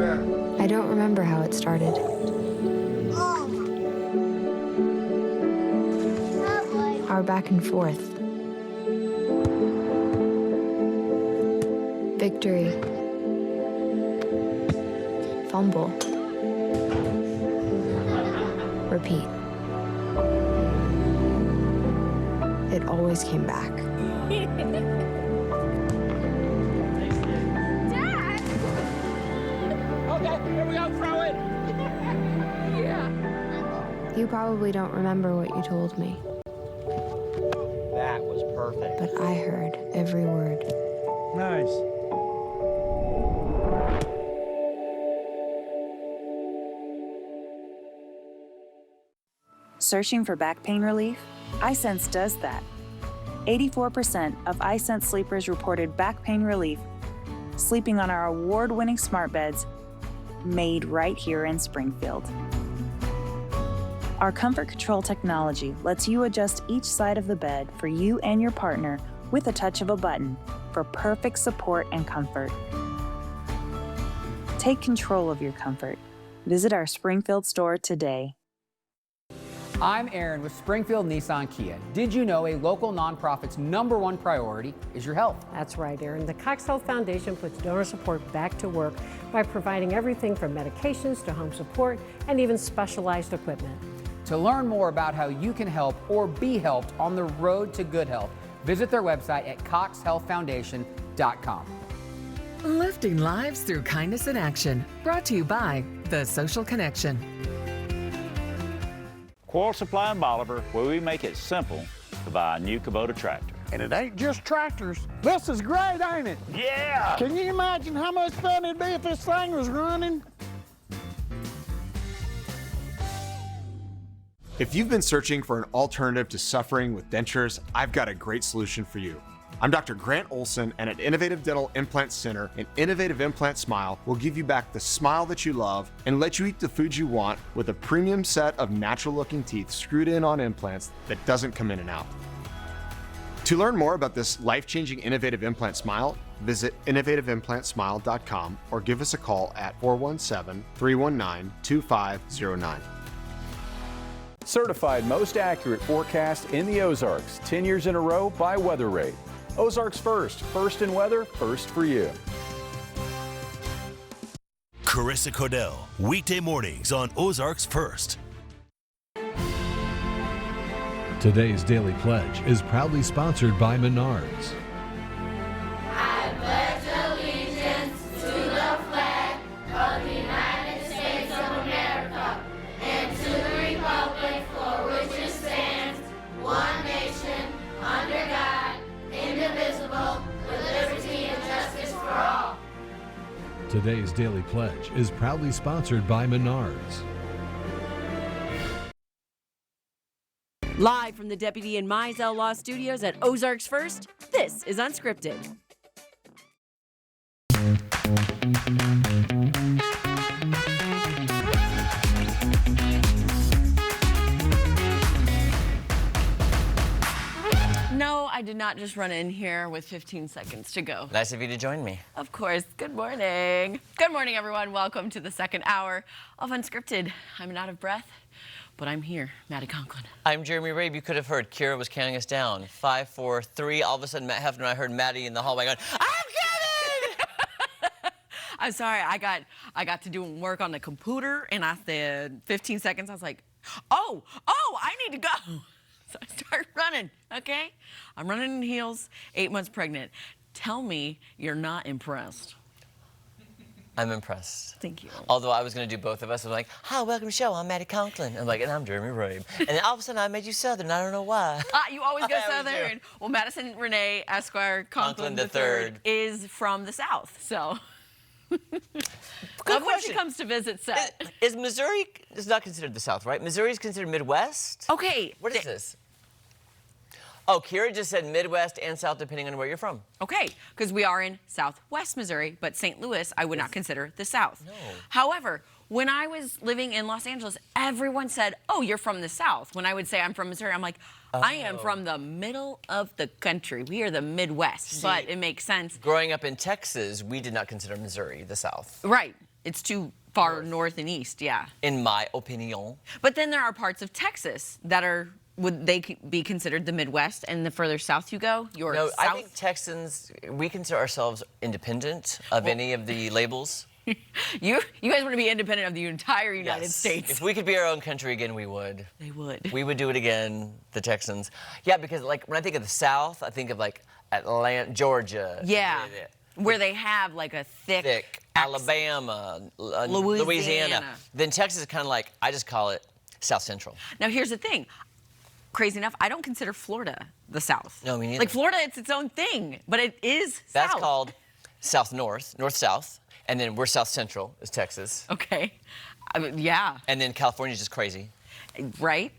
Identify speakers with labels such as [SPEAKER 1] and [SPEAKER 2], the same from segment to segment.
[SPEAKER 1] I don't remember how it started. Our back and forth. Victory. Fumble. Repeat. It always came back.
[SPEAKER 2] Dad! Okay, here we go, throw it! Yeah.
[SPEAKER 1] You probably don't remember what you told me,
[SPEAKER 2] That was perfect.
[SPEAKER 1] but I heard every word.
[SPEAKER 3] Nice.
[SPEAKER 4] Searching for back pain relief? iSense does that. 84% of iSense sleepers reported back pain relief sleeping on our award-winning smart beds made right here in Springfield. Our Comfort Control technology lets you adjust each side of the bed for you and your partner with a touch of a button for perfect support and comfort. Take control of your comfort. Visit our Springfield store today.
[SPEAKER 5] I'm Aaron with Springfield Nissan Kia. Did you know a local nonprofit's #1 priority is your health?
[SPEAKER 6] That's right, Aaron. The Cox Health Foundation puts donor support back to work by providing everything from medications to home support and even specialized equipment.
[SPEAKER 5] To learn more about how you can help or be helped on the road to good health, visit their website at coxhealthfoundation.com.
[SPEAKER 7] Lifting lives through kindness in action. Brought to you by The Social Connection.
[SPEAKER 8] Quarrel Supply in Bolivar, where we make it simple to buy a new Kubota tractor.
[SPEAKER 3] And it ain't just tractors. This is great, ain't it?
[SPEAKER 8] Yeah!
[SPEAKER 3] Can you imagine how much fun it'd be if this thing was running?
[SPEAKER 9] If you've been searching for an alternative to suffering with dentures, I've got a great solution for you. I'm Dr. Grant Olson, and at Innovative Dental Implant Center, an Innovative Implant Smile will give you back the smile that you love and let you eat the food you want with a premium set of natural-looking teeth screwed in on implants that doesn't come in and out. To learn more about this life-changing Innovative Implant Smile, visit innovativeimplantsmile.com or give us a call at 417-319-2509.
[SPEAKER 10] Certified most accurate forecast in the Ozarks, 10 years in a row by Weather Rate. Ozarks First. First in weather, first for you.
[SPEAKER 11] Carissa Cordell, weekday mornings on Ozarks First.
[SPEAKER 12] Today's Daily Pledge is proudly sponsored by Menards.
[SPEAKER 13] I pledge allegiance to the flag of the United States of America and to the republic for which it stands, one nation, under God, indivisible, with liberty and justice for all.
[SPEAKER 12] Today's Daily Pledge is proudly sponsored by Menards.
[SPEAKER 14] Live from the Deputy and Mizell Law Studios at Ozarks First, this is Unscripted. No, I did not just run in here with 15 seconds to go.
[SPEAKER 15] Nice of you to join me.
[SPEAKER 14] Of course. Good morning. Good morning, everyone. Welcome to the second hour of Unscripted. I'm out of breath, but I'm here, Maddie Conklin.
[SPEAKER 15] I'm Jeremy Rabe. You could have heard Kira was counting us down. 5, 4, 3. All of a sudden, Matt Hefner and I heard Maddie in the hallway going, I'm coming!
[SPEAKER 14] I'm sorry. I got to do work on the computer, and I said 15 seconds. I was like, oh, I need to go. So I start running, okay? I'm running in heels, 8 months pregnant. Tell me you're not impressed.
[SPEAKER 15] I'm impressed.
[SPEAKER 14] Thank you.
[SPEAKER 15] Although I was going to do both of us. I'm like, hi, welcome to the show. I'm Maddie Conklin. I'm like, and I'm Jeremy Rabe. And then all of a sudden I made you Southern. I don't know why.
[SPEAKER 14] You always go Southern. Well, Madison Renee Esquire Conklin III is from the South, so. Love when she comes to visit set.
[SPEAKER 15] Is Missouri is not considered the South, right? Missouri is considered Midwest?
[SPEAKER 14] Okay.
[SPEAKER 15] What is this? Oh, Kira just said Midwest and South, depending on where you're from.
[SPEAKER 14] Okay, because we are in Southwest Missouri, but St. Louis I would not consider the South.
[SPEAKER 15] No.
[SPEAKER 14] However, when I was living in Los Angeles, everyone said, oh, you're from the South. When I would say I'm from Missouri, I'm like, I am from the middle of the country. We are the Midwest, but it makes sense.
[SPEAKER 15] Growing up in Texas, we did not consider Missouri the South.
[SPEAKER 14] Right. It's too far north and east, yeah.
[SPEAKER 15] In my opinion.
[SPEAKER 14] But then there are parts of Texas that are, would they be considered the Midwest, and the further south you go, you're
[SPEAKER 15] No,
[SPEAKER 14] south?
[SPEAKER 15] I think Texans, we consider ourselves independent of any of the labels.
[SPEAKER 14] You guys want to be independent of the entire United States.
[SPEAKER 15] If we could be our own country again, we would.
[SPEAKER 14] They would.
[SPEAKER 15] We would do it again, the Texans. Yeah, because like when I think of the South, I think of like Atlanta, Georgia.
[SPEAKER 14] Yeah. Where they have like a thick
[SPEAKER 15] Alabama, Louisiana. Then Texas is kind of like, I just call it South Central.
[SPEAKER 14] Now here's the thing. Crazy enough, I don't consider Florida the South.
[SPEAKER 15] No, me neither.
[SPEAKER 14] Like Florida, it's its own thing, but it is
[SPEAKER 15] That's
[SPEAKER 14] South.
[SPEAKER 15] called South-North, North-South. And then we're South Central is Texas.
[SPEAKER 14] Okay. I mean, yeah.
[SPEAKER 15] And then California's just crazy.
[SPEAKER 14] Right?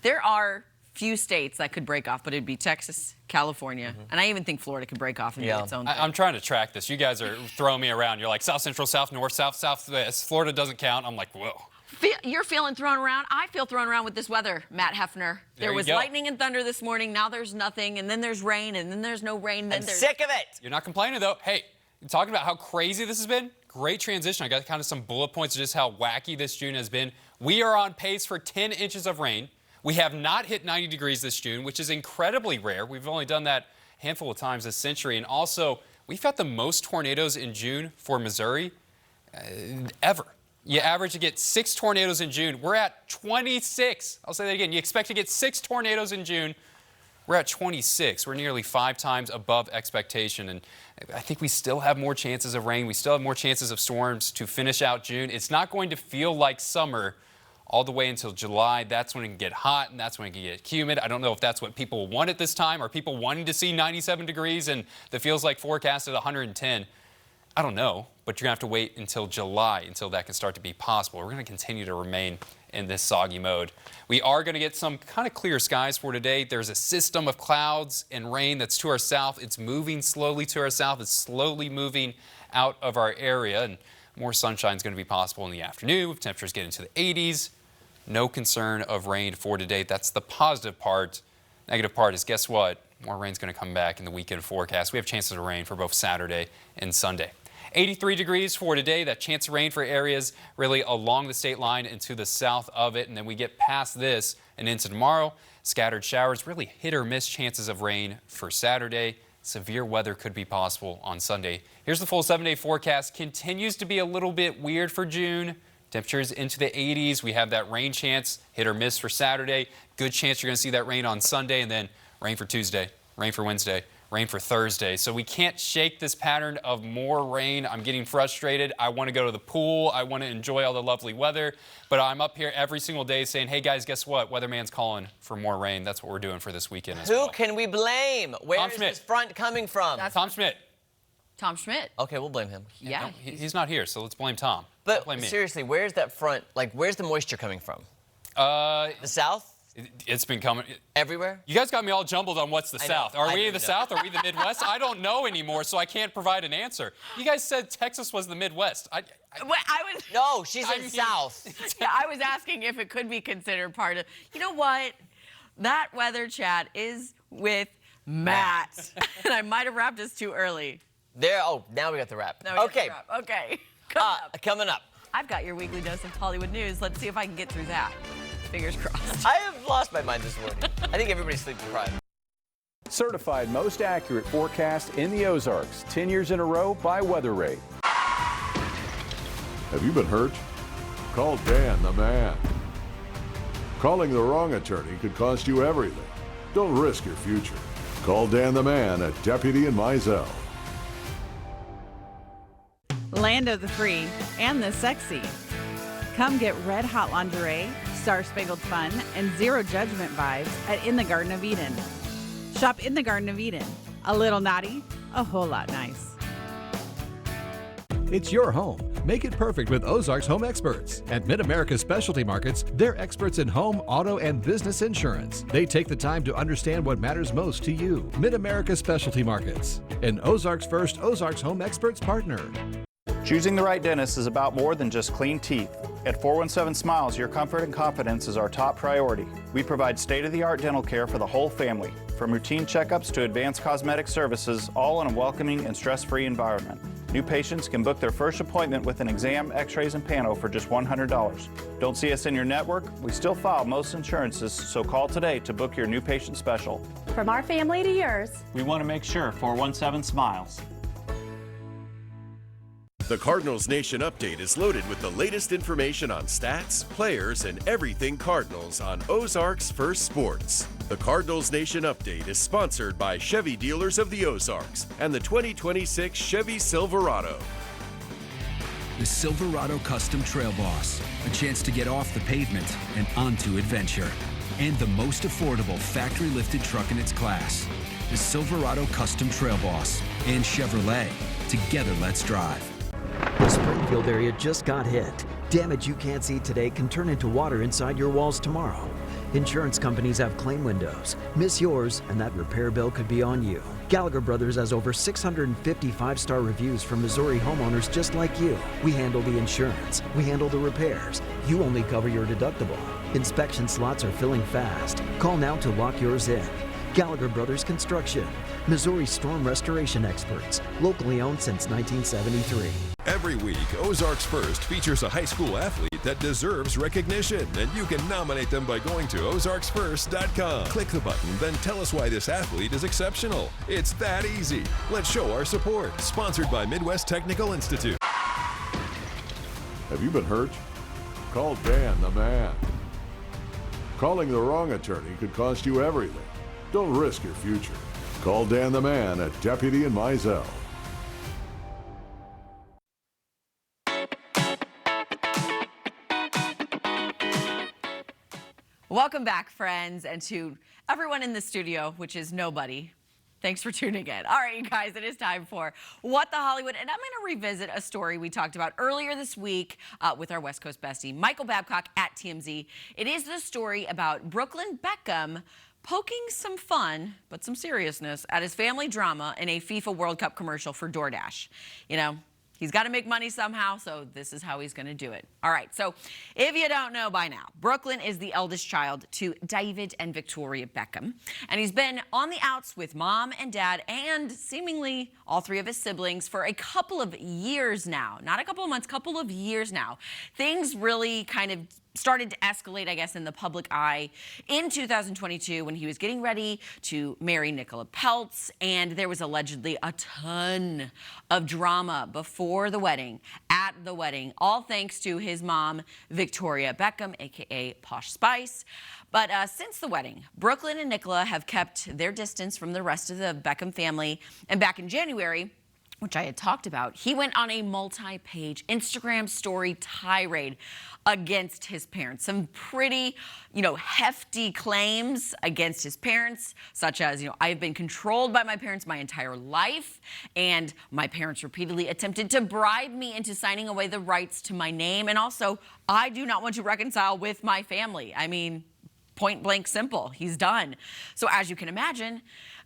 [SPEAKER 14] There are few states that could break off, but it'd be Texas, California, and I even think Florida could break off and do its own thing.
[SPEAKER 16] I'm trying to track this. You guys are throwing me around. You're like South Central, South North, South Southwest. Florida doesn't count. I'm like, whoa.
[SPEAKER 14] You're feeling thrown around. I feel thrown around with this weather, Matt Hefner. There was lightning and thunder this morning. Now there's nothing, and then there's rain, and then there's no rain.
[SPEAKER 15] I'm sick of it.
[SPEAKER 16] You're not complaining, though. Hey, talking about how crazy this has been, great transition. I got kind of some bullet points of just how wacky this June has been. We are on pace for 10 inches of rain. We have not hit 90 degrees this June, which is incredibly rare. We've only done that a handful of times this century. And also, we've got the most tornadoes in June for Missouri ever. You average to get 6 tornadoes in June. We're at 26. I'll say that again. You expect to get 6 tornadoes in June. We're at 26. We're nearly 5 times above expectation. And I think we still have more chances of rain. We still have more chances of storms to finish out June. It's not going to feel like summer all the way until July. That's when it can get hot, and that's when it can get humid. I don't know if that's what people want at this time. Are people wanting to see 97 degrees and the feels like forecast at 110? I don't know, but you're going to have to wait until July until that can start to be possible. We're going to continue to remain in this soggy mode. We are going to get some kind of clear skies for today. There's a system of clouds and rain that's to our south. It's moving slowly to our south. It's slowly moving out of our area, and more sunshine is going to be possible in the afternoon with temperatures getting to the 80s. No concern of rain for today. That's the positive part. Negative part is, guess what? More rain's going to come back in the weekend forecast. We have chances of rain for both Saturday and Sunday. 83 degrees for today. That chance of rain for areas really along the state line and to the south of it. And then we get past this and into tomorrow. Scattered showers, really hit or miss chances of rain for Saturday. Severe weather could be possible on Sunday. Here's the full 7-day forecast. Continues to be a little bit weird for June. Temperatures into the 80s. We have that rain chance, hit or miss for Saturday. Good chance you're going to see that rain on Sunday, and then rain for Tuesday, rain for Wednesday, rain for Thursday. So we can't shake this pattern of more rain. I'm getting frustrated. I want to go to the pool. I want to enjoy all the lovely weather. But I'm up here every single day saying, hey, guys, guess what? Weatherman's calling for more rain. That's what we're doing for this weekend as well.
[SPEAKER 15] Who can we blame? Where is this front coming from?
[SPEAKER 16] Tom Schmidt.
[SPEAKER 14] Tom Schmidt.
[SPEAKER 15] Okay, we'll blame him.
[SPEAKER 14] Yeah.
[SPEAKER 16] No, he's not here, so let's blame Tom.
[SPEAKER 15] But
[SPEAKER 16] blame me.
[SPEAKER 15] seriously, where's that front? Like, where's the moisture coming from? The south?
[SPEAKER 16] It's been coming.
[SPEAKER 15] Everywhere?
[SPEAKER 16] You guys got me all jumbled on what's the South. Are we the
[SPEAKER 15] know.
[SPEAKER 16] South? Are we the Midwest? I don't know anymore, so I can't provide an answer. You guys said Texas was the Midwest.
[SPEAKER 15] No, she said South.
[SPEAKER 14] Yeah, I was asking if it could be considered part of. You know what? That weather chat is with Matt. And I might have wrapped us too early.
[SPEAKER 15] Oh, now we got the wrap. Okay.
[SPEAKER 14] Okay.
[SPEAKER 15] Coming up.
[SPEAKER 14] I've got your weekly dose of Hollywood news. Let's see if I can get through that. Fingers crossed.
[SPEAKER 15] I have lost my mind this morning. I think everybody's sleep deprived.
[SPEAKER 10] Certified most accurate forecast in the Ozarks, 10 years in a row by Weather Rate.
[SPEAKER 17] Have you been hurt? Call Dan the man. Calling the wrong attorney could cost you everything. Don't risk your future. Call Dan the man at Deputy and Mizell.
[SPEAKER 18] Land of the free and the sexy. Come get red hot lingerie, star-spangled fun, and zero judgment vibes at In the Garden of Eden. Shop In the Garden of Eden. A little naughty, a whole lot nice.
[SPEAKER 12] It's your home. Make it perfect with Ozarks Home Experts. At Mid-America Specialty Markets, they're experts in home, auto, and business insurance. They take the time to understand what matters most to you. Mid-America Specialty Markets, an Ozarks First Ozarks Home Experts partner.
[SPEAKER 19] Choosing the right dentist is about more than just clean teeth. At 417 Smiles, your comfort and confidence is our top priority. We provide state-of-the-art dental care for the whole family, from routine checkups to advanced cosmetic services, all in a welcoming and stress-free environment. New patients can book their first appointment with an exam, x-rays, and panel for just $100. Don't see us in your network? We still file most insurances, so call today to book your new patient special.
[SPEAKER 20] From our family to yours,
[SPEAKER 2] We want to make sure 417 smiles.
[SPEAKER 11] The Cardinals Nation Update is loaded with the latest information on stats, players, and everything Cardinals on Ozarks First Sports. The Cardinals Nation Update is sponsored by Chevy Dealers of the Ozarks and the 2026 Chevy Silverado.
[SPEAKER 21] The Silverado Custom Trail Boss, a chance to get off the pavement and onto adventure. And the most affordable factory-lifted truck in its class. The Silverado Custom Trail Boss and Chevrolet. Together, let's drive.
[SPEAKER 22] The Springfield area just got hit. Damage you can't see today can turn into water inside your walls tomorrow. Insurance companies have claim windows. Miss yours, and that repair bill could be on you. Gallagher Brothers has over 650 five-star reviews from Missouri homeowners just like you. We handle the insurance. We handle the repairs. You only cover your deductible. Inspection slots are filling fast. Call now to lock yours in. Gallagher Brothers Construction, Missouri storm restoration experts, locally owned since 1973.
[SPEAKER 23] Every week, Ozarks First features a high school athlete that deserves recognition, and you can nominate them by going to ozarksfirst.com. Click the button, then tell us why this athlete is exceptional. It's that easy. Let's show our support. Sponsored by Midwest Technical Institute.
[SPEAKER 17] Have you been hurt? Call Dan the man. Calling the wrong attorney could cost you everything. Don't risk your future. Call Dan the man at Deputy and Mizell.
[SPEAKER 14] Welcome back, friends, and to everyone in the studio, which is nobody. Thanks for tuning in. All right, you guys, it is time for What the Hollywood, and I'm going to revisit a story we talked about earlier this week with our West Coast bestie, Michael Babcock at TMZ. It is the story about Brooklyn Beckham poking some fun, but some seriousness, at his family drama in a FIFA World Cup commercial for DoorDash. You know, he's got to make money somehow, so this is how he's going to do it. All right, so if you don't know by now, Brooklyn is the eldest child to David and Victoria Beckham, and he's been on the outs with mom and dad and seemingly all three of his siblings for a couple of years now. Not a couple of months, couple of years now. Things really kind of started to escalate, I guess, in the public eye in 2022 when he was getting ready to marry Nicola Peltz, and there was allegedly a ton of drama before the wedding, at the wedding, all thanks to his mom, Victoria Beckham, aka Posh Spice. But since the wedding, Brooklyn and Nicola have kept their distance from the rest of the Beckham family, and back in January, which I had talked about, he went on a multi-page Instagram story tirade against his parents. Some pretty, hefty claims against his parents, such as, I've been controlled by my parents my entire life, and my parents repeatedly attempted to bribe me into signing away the rights to my name, and also, I do not want to reconcile with my family. I mean, point blank simple, he's done. So as you can imagine,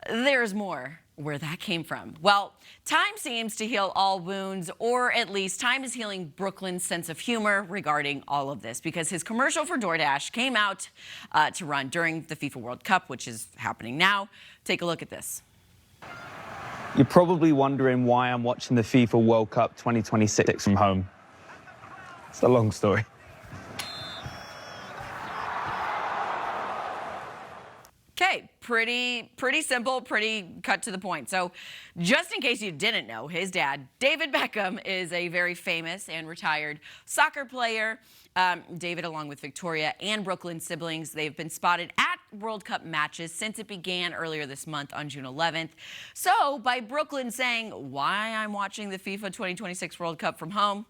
[SPEAKER 14] there's more where that came from. Well, time seems to heal all wounds, or at least time is healing Brooklyn's sense of humor regarding all of this, because his commercial for DoorDash came out to run during the FIFA World Cup, which is happening now. Take a look at this.
[SPEAKER 24] You're probably wondering why I'm watching the FIFA World Cup 2026 from home. It's a long story.
[SPEAKER 14] Okay, pretty simple, pretty cut to the point. So just in case you didn't know, his dad, David Beckham, is a very famous and retired soccer player. David, along with Victoria and Brooklyn's siblings, they've been spotted at World Cup matches since it began earlier this month on June 11th. So by Brooklyn saying why I'm watching the FIFA 2026 World Cup from home,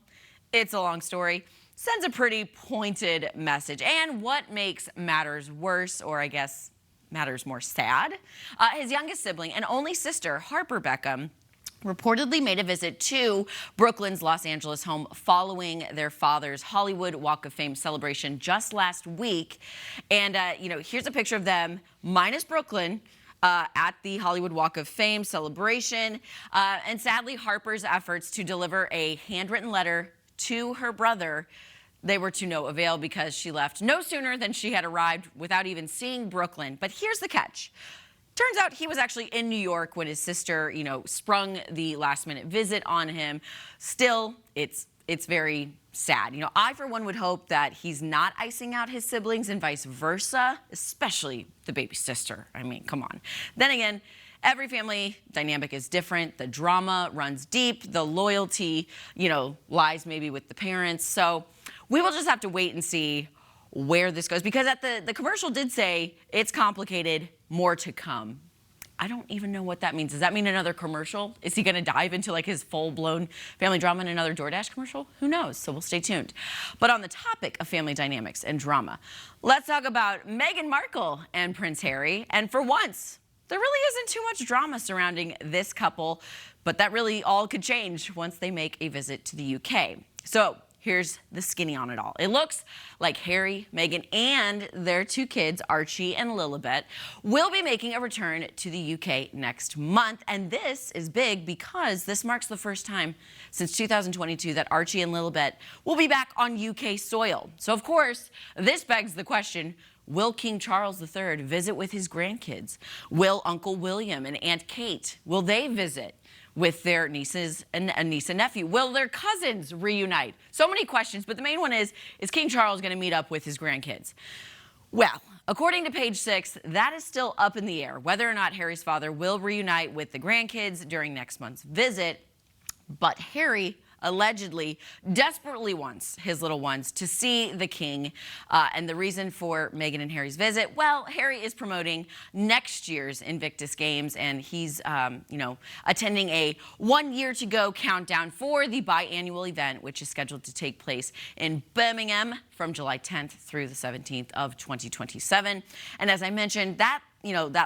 [SPEAKER 14] it's a long story, sends a pretty pointed message. And what makes matters worse, or I guess matters more sad, his youngest sibling and only sister, Harper Beckham, reportedly made a visit to Brooklyn's Los Angeles home following their father's Hollywood Walk of Fame celebration just last week. And, here's a picture of them, minus Brooklyn, at the Hollywood Walk of Fame celebration. And sadly, Harper's efforts to deliver a handwritten letter to her brother, they were to no avail because she left no sooner than she had arrived without even seeing Brooklyn. But here's the catch. Turns out he was actually in New York when his sister, you know, sprung the last-minute visit on him. Still, it's very sad. You know, I, for one, would hope that he's not icing out his siblings and vice versa, especially the baby sister. I mean, come on. Then again, every family dynamic is different. The drama runs deep. The loyalty, you know, lies maybe with the parents. So we will just have to wait and see where this goes, because at the commercial did say it's complicated, more to come. I don't even know what that means. Does that mean another commercial? Is he going to dive into like his full-blown family drama in another DoorDash commercial? Who knows? So we'll stay tuned. But on the topic of family dynamics and drama, let's talk about Meghan Markle and Prince Harry. And for once, there really isn't too much drama surrounding this couple, but that really all could change once they make a visit to the UK. So here's the skinny on it all. It looks like Harry, Meghan, and their two kids, Archie and Lilibet, will be making a return to the UK next month. And this is big because this marks the first time since 2022 that Archie and Lilibet will be back on UK soil. So, of course, this begs the question, will King Charles III visit with his grandkids? Will Uncle William and Aunt Kate, will they visit with their nieces and niece and nephew? Will their cousins reunite? So many questions, but the main one is King Charles going to meet up with his grandkids? Well, according to Page 6, that is still up in the air, whether or not Harry's father will reunite with the grandkids during next month's visit. But Harry allegedly desperately wants his little ones to see the king. And the reason for Meghan and Harry's visit, well, Harry is promoting next year's Invictus Games, and he's, you know, attending a 1 year to go countdown for the biannual event, which is scheduled to take place in Birmingham from July 10th through the 17th of 2027. And as I mentioned, that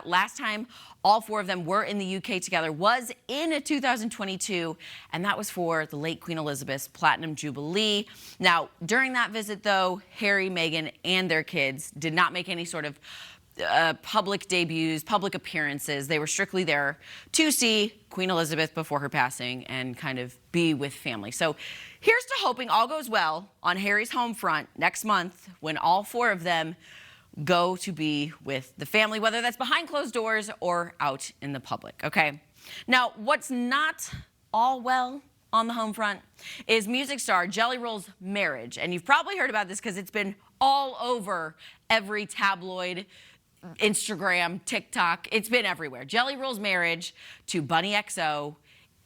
[SPEAKER 14] last time all four of them were in the UK together was in 2022, and that was for the late Queen Elizabeth's Platinum Jubilee. Now, during that visit, though, Harry, Meghan, and their kids did not make any sort of public debuts, public appearances. They were strictly there to see Queen Elizabeth before her passing and kind of be with family. So here's to hoping all goes well on Harry's home front next month when all four of them go to be with the family, whether that's behind closed doors or out in the public, okay? Now, what's not all well on the home front is music star Jelly Roll's marriage. And you've probably heard about this because it's been all over every tabloid, Instagram, TikTok. It's been everywhere. Jelly Roll's marriage to Bunny XO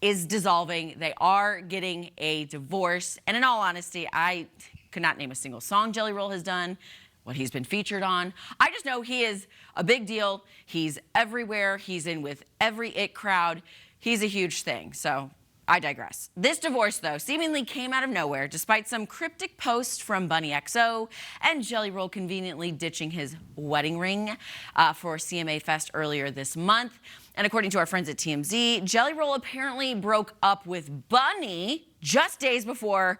[SPEAKER 14] is dissolving. They are getting a divorce. And in all honesty, I could not name a single song Jelly Roll has done, what he's been featured on. I just know he is a big deal. He's everywhere. He's in with every it crowd. He's a huge thing. So I digress. This divorce, though, seemingly came out of nowhere despite some cryptic posts from Bunny XO and Jelly Roll conveniently ditching his wedding ring for CMA Fest earlier this month. And according to our friends at TMZ, Jelly Roll apparently broke up with Bunny just days before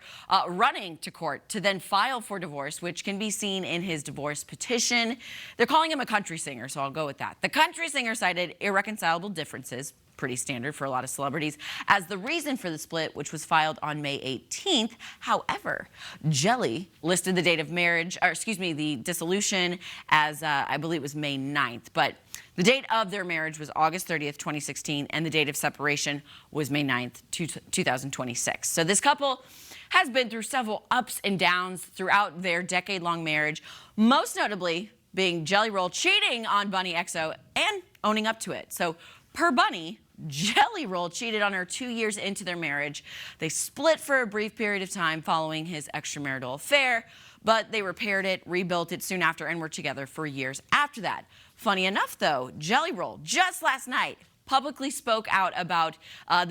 [SPEAKER 14] running to court to then file for divorce, which can be seen in his divorce petition. They're calling him a country singer, so I'll go with that. The country singer cited irreconcilable differences, pretty standard for a lot of celebrities, as the reason for the split, which was filed on May 18th. However, Jelly listed the date of marriage, or excuse me, the dissolution as I believe it was May 9th. But the date of their marriage was August 30th, 2016, and the date of separation was May 9th, 2026. So this couple has been through several ups and downs throughout their decade-long marriage, most notably being Jelly Roll cheating on Bunny XO and owning up to it. So per Bunny, Jelly Roll cheated on her 2 years into their marriage. They split for a brief period of time following his extramarital affair, but they repaired it, rebuilt it soon after, and were together for years after that. Funny enough, though, Jelly Roll just last night publicly spoke out about the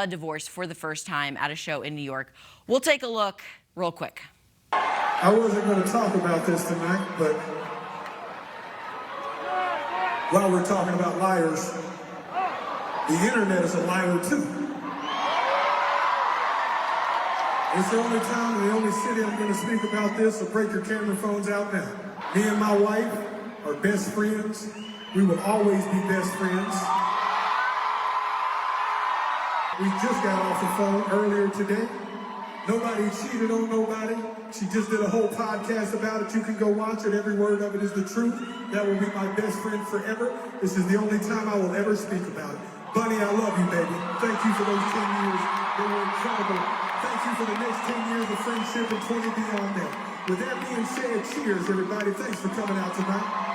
[SPEAKER 14] divorce for the first time at a show in New York. We'll take a look real quick.
[SPEAKER 1] I wasn't going to talk about this tonight, but while we're talking about liars, the internet is a liar too. It's the only time and the only city I'm going to speak about this, so break your camera phones out now. Me and my wife are best friends. We will always be best friends. We just got off the phone earlier today, Nobody cheated on nobody. She just did a whole podcast about it. You can go watch it. Every word of it is the truth. That will be my best friend forever. This is the only time I will ever speak about it. Bunny, I love you, baby. Thank you for those 10 years. They were incredible. Thank you for the next 10 years of friendship and 20 beyond that. With that being said, cheers, everybody. Thanks for coming out tonight.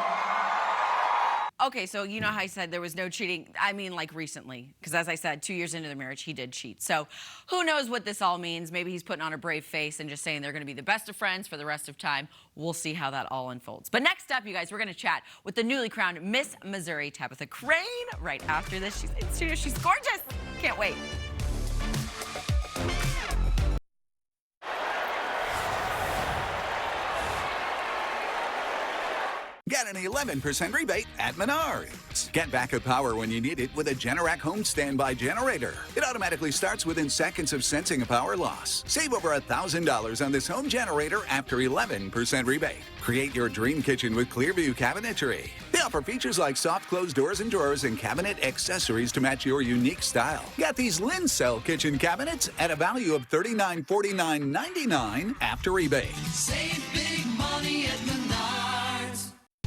[SPEAKER 14] Okay, so you know how I said there was no cheating? I mean, like recently, because as I said, 2 years into the marriage, he did cheat. So who knows what this all means? Maybe he's putting on a brave face and just saying they're going to be the best of friends for the rest of time. We'll see how that all unfolds. But next up, you guys, we're going to chat with the newly crowned Miss Missouri, Tabitha Crane. Right after this, she's in studio. She's gorgeous. Can't wait.
[SPEAKER 4] Get an 11% rebate at Menards. Get backup power when you need it with a Generac home standby generator. It automatically starts within seconds of sensing a power loss. Save over $1,000 on this home generator after 11% rebate. Create your dream kitchen with Clearview Cabinetry. They offer features like soft closed doors and drawers and cabinet accessories to match your unique style. Get these Lincel kitchen cabinets at a value of $3949.99 after rebate.
[SPEAKER 13] Save big money at Menards.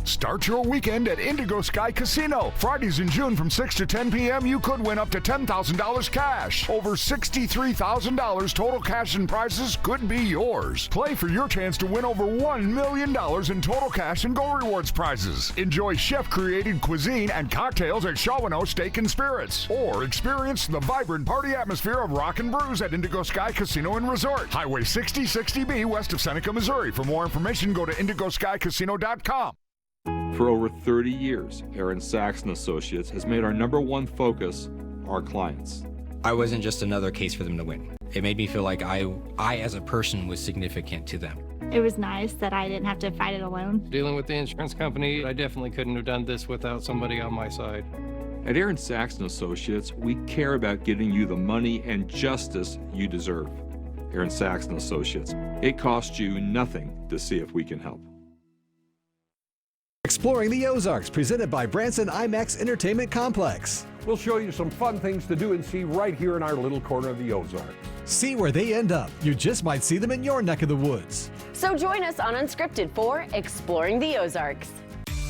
[SPEAKER 5] Start your weekend at Indigo Sky Casino. Fridays in June from 6 to 10 p.m. you could win up to $10,000 cash. Over $63,000 total cash and prizes could be yours. Play for your chance to win over $1 million in total cash and Go Rewards prizes. Enjoy chef-created cuisine and cocktails at Shawano Steak and Spirits. Or experience the vibrant party atmosphere of Rock and Brews at Indigo Sky Casino and Resort. Highway 6060B west of Seneca, Missouri. For more information, go to indigoskycasino.com.
[SPEAKER 6] For over 30 years, Aaron Sachs & Associates has made our #1 focus our clients.
[SPEAKER 7] I wasn't just another case for them to win. It made me feel like I as a person was significant to them.
[SPEAKER 25] It was nice that I didn't have to fight it alone.
[SPEAKER 26] Dealing with the insurance company, I definitely couldn't have done this without somebody on my side.
[SPEAKER 6] At Aaron Sachs & Associates, we care about getting you the money and justice you deserve. Aaron Sachs & Associates. It costs you nothing to see if we can help.
[SPEAKER 12] Exploring the Ozarks, presented by Branson IMAX Entertainment Complex.
[SPEAKER 27] We'll show you some fun things to do and see right here in our little corner of the Ozarks.
[SPEAKER 12] See where they end up. You just might see them in your neck of the woods.
[SPEAKER 28] So join us on Unscripted for Exploring the Ozarks.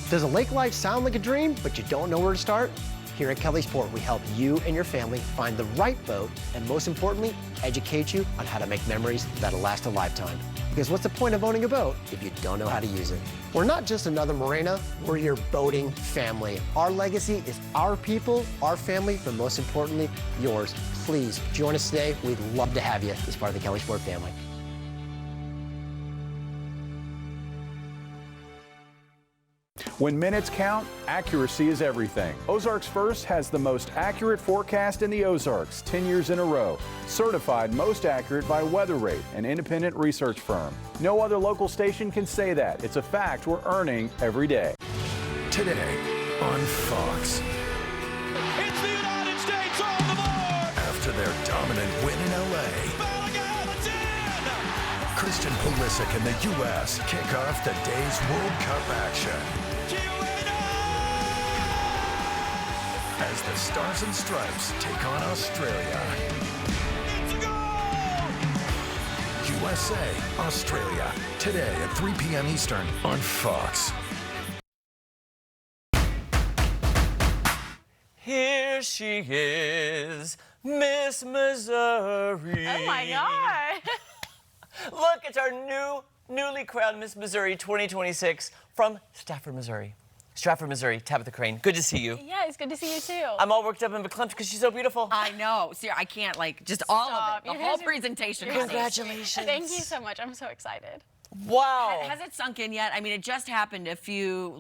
[SPEAKER 29] Does a lake life sound like a dream, but you don't know where to start? Here at Kelly Sport, we help you and your family find the right boat, and most importantly, educate you on how to make memories that'll last a lifetime. Because what's the point of owning a boat if you don't know how to use it? We're not just another marina, we're your boating family. Our legacy is our people, our family, but most importantly, yours. Please join us today. We'd love to have you as part of the Kelly Sport family.
[SPEAKER 10] When minutes count, accuracy is everything. Ozarks First has the most accurate forecast in the Ozarks 10 years in a row. Certified most accurate by WeatherRate, an independent research firm. No other local station can say that. It's a fact we're earning every day.
[SPEAKER 23] Today on Fox.
[SPEAKER 13] It's the United States on the board!
[SPEAKER 23] After their dominant win in LA, Kristen Pulisic and the U.S. kick off the day's World Cup action. As the Stars and Stripes take on Australia. USA, Australia, today at 3 p.m. Eastern on Fox.
[SPEAKER 15] Here she is, Miss Missouri.
[SPEAKER 28] Oh my God.
[SPEAKER 15] Look, it's our newly crowned Miss Missouri 2026 from Stafford, Missouri. Stratford, Missouri, Tabitha Crane. Good to see you.
[SPEAKER 28] Yeah, it's good to see you too.
[SPEAKER 15] I'm all worked up and verklempt because she's so beautiful.
[SPEAKER 14] I know. See, I can't, like, just all of it. The
[SPEAKER 28] You
[SPEAKER 14] whole
[SPEAKER 28] guys are-
[SPEAKER 14] presentation.
[SPEAKER 15] Congratulations.
[SPEAKER 28] Thank you so much. I'm so excited.
[SPEAKER 15] Wow.
[SPEAKER 14] Has it sunk in yet? I mean, it just happened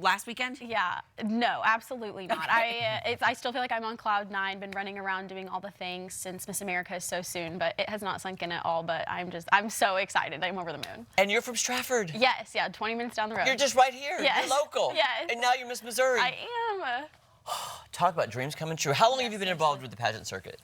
[SPEAKER 14] last weekend?
[SPEAKER 28] Yeah, no, absolutely not. I still feel like I'm on cloud 9, been running around doing all the things since Miss America is so soon, but it has not sunk in at all, but I'm so excited. I'm over the moon.
[SPEAKER 15] And you're from Stratford.
[SPEAKER 28] Yes, yeah, 20 minutes down the road.
[SPEAKER 15] You're just right here.
[SPEAKER 28] Yes.
[SPEAKER 15] You're local.
[SPEAKER 28] Yes.
[SPEAKER 15] And now you're Miss Missouri.
[SPEAKER 28] I am.
[SPEAKER 15] Talk about dreams coming true. How long have you been involved with the pageant circuit?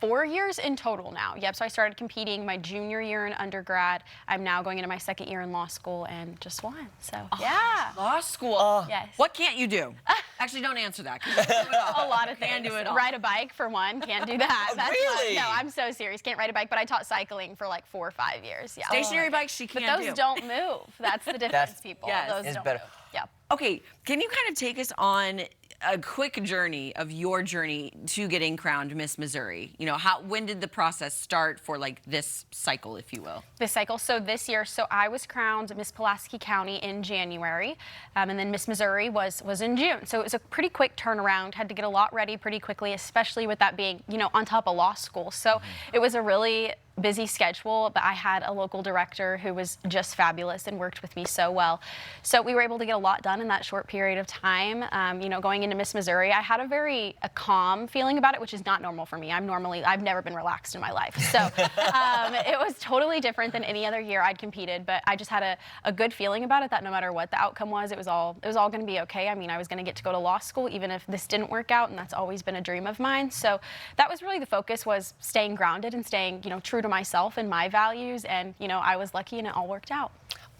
[SPEAKER 28] 4 years in total now. Yep, so I started competing my junior year in undergrad. I'm now going into my second year in law school and just won, so yeah.
[SPEAKER 14] Law school.
[SPEAKER 28] Yes.
[SPEAKER 14] What can't you do? Actually, don't answer that. 'Cause you can do it all.
[SPEAKER 28] A lot of things.
[SPEAKER 14] Can do it all.
[SPEAKER 28] Ride a bike for one, can't do that.
[SPEAKER 15] Really?
[SPEAKER 28] No, I'm so serious. Can't ride a bike, but I taught cycling for like 4 or 5 years. Yeah.
[SPEAKER 14] Stationary bikes she can't
[SPEAKER 28] But
[SPEAKER 14] do.
[SPEAKER 28] those don't move. That's the difference, people.
[SPEAKER 14] yes.
[SPEAKER 28] Those
[SPEAKER 15] It's
[SPEAKER 28] don't
[SPEAKER 15] better.
[SPEAKER 28] move. Yeah.
[SPEAKER 14] Okay, can you kind of take us on a quick journey of your journey to getting crowned Miss Missouri? You know, when did the process start for like this cycle, if you will?
[SPEAKER 28] This cycle, so this year, so I was crowned Miss Pulaski County in January, and then Miss Missouri was in June. So it was a pretty quick turnaround. Had to get a lot ready pretty quickly, especially with that being, you know, on top of law school. So it was a really busy schedule, but I had a local director who was just fabulous and worked with me so well. So we were able to get a lot done in that short period of time. You know, going into Miss Missouri, I had a calm feeling about it, which is not normal for me. I've never been relaxed in my life. So it was totally different than any other year I'd competed, but I just had a good feeling about it that no matter what the outcome was, it was all going to be okay. I mean, I was going to get to go to law school even if this didn't work out, and that's always been a dream of mine. So that was really the focus, was staying grounded and staying, you know, true to myself and my values, and you know, I was lucky and it all worked out.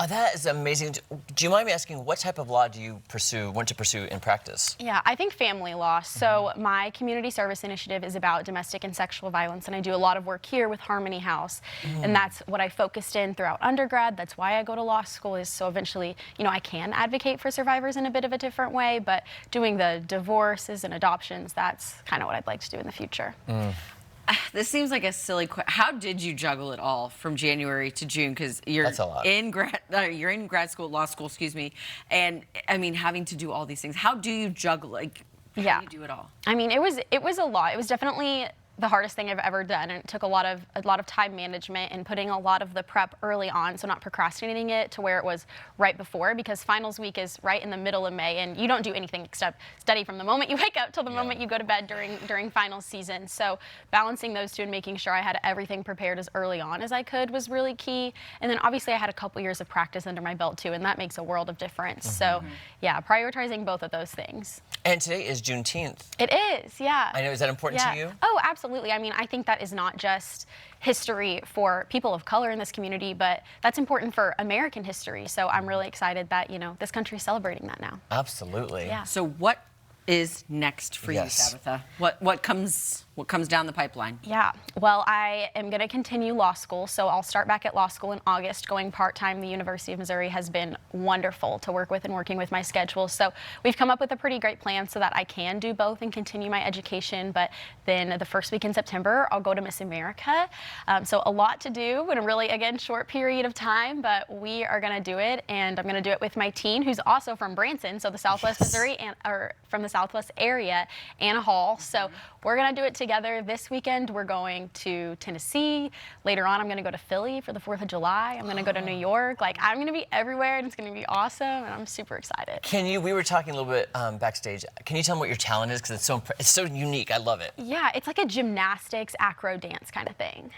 [SPEAKER 15] That is amazing. Do you mind me asking, what type of law do you want to pursue in practice?
[SPEAKER 28] Yeah, I think family law. So my community service initiative is about domestic and sexual violence, and I do a lot of work here with Harmony House, and that's what I focused in throughout undergrad. That's why I go to law school, is so eventually, you know, I can advocate for survivors in a bit of a different way, but doing the divorces and adoptions, that's kind of what I'd like to do in the future.
[SPEAKER 14] This seems like a silly question. How did you juggle it all from January to June? Because you're in grad school, law school, excuse me, and I mean, having to do all these things. How do you juggle? Like, how do you do it all?
[SPEAKER 28] I mean, it was a lot. It was definitely the hardest thing I've ever done, and it took a lot of time management and putting a lot of the prep early on, so not procrastinating it to where it was right before, because finals week is right in the middle of May, and you don't do anything except study from the moment you wake up till the moment you go to bed during finals season. So balancing those two and making sure I had everything prepared as early on as I could was really key. And then obviously I had a couple years of practice under my belt too, and that makes a world of difference. So yeah, prioritizing both of those things.
[SPEAKER 15] And today is Juneteenth.
[SPEAKER 28] It is, yeah.
[SPEAKER 15] I know, is that important to you?
[SPEAKER 28] Oh, absolutely. I mean, I think that is not just history for people of color in this community, but that's important for American history. So I'm really excited that, you know, this country is celebrating that now.
[SPEAKER 15] Absolutely.
[SPEAKER 28] Yeah.
[SPEAKER 14] So what is next for you, Tabitha? What comes down the pipeline?
[SPEAKER 28] Yeah, well, I am going to continue law school, so I'll start back at law school in August, going part-time. The University of Missouri has been wonderful to work with and working with my schedule, so we've come up with a pretty great plan so that I can do both and continue my education. But then the first week in September, I'll go to Miss America, so a lot to do in a really, again, short period of time, but we are going to do it, and I'm going to do it with my teen, who's also from Branson, so the Southwest Missouri, or from the Southwest area, Anna Hall. So we're going to do it together this weekend. We're going to Tennessee. Later on, I'm going to go to Philly for the 4th of July. I'm going to go to New York. Like, I'm going to be everywhere, and it's going to be awesome, and I'm super excited.
[SPEAKER 15] We were talking a little bit backstage. Can you tell me what your talent is? Because it's so unique. I love it.
[SPEAKER 28] Yeah, it's like a gymnastics, acro dance kind of thing.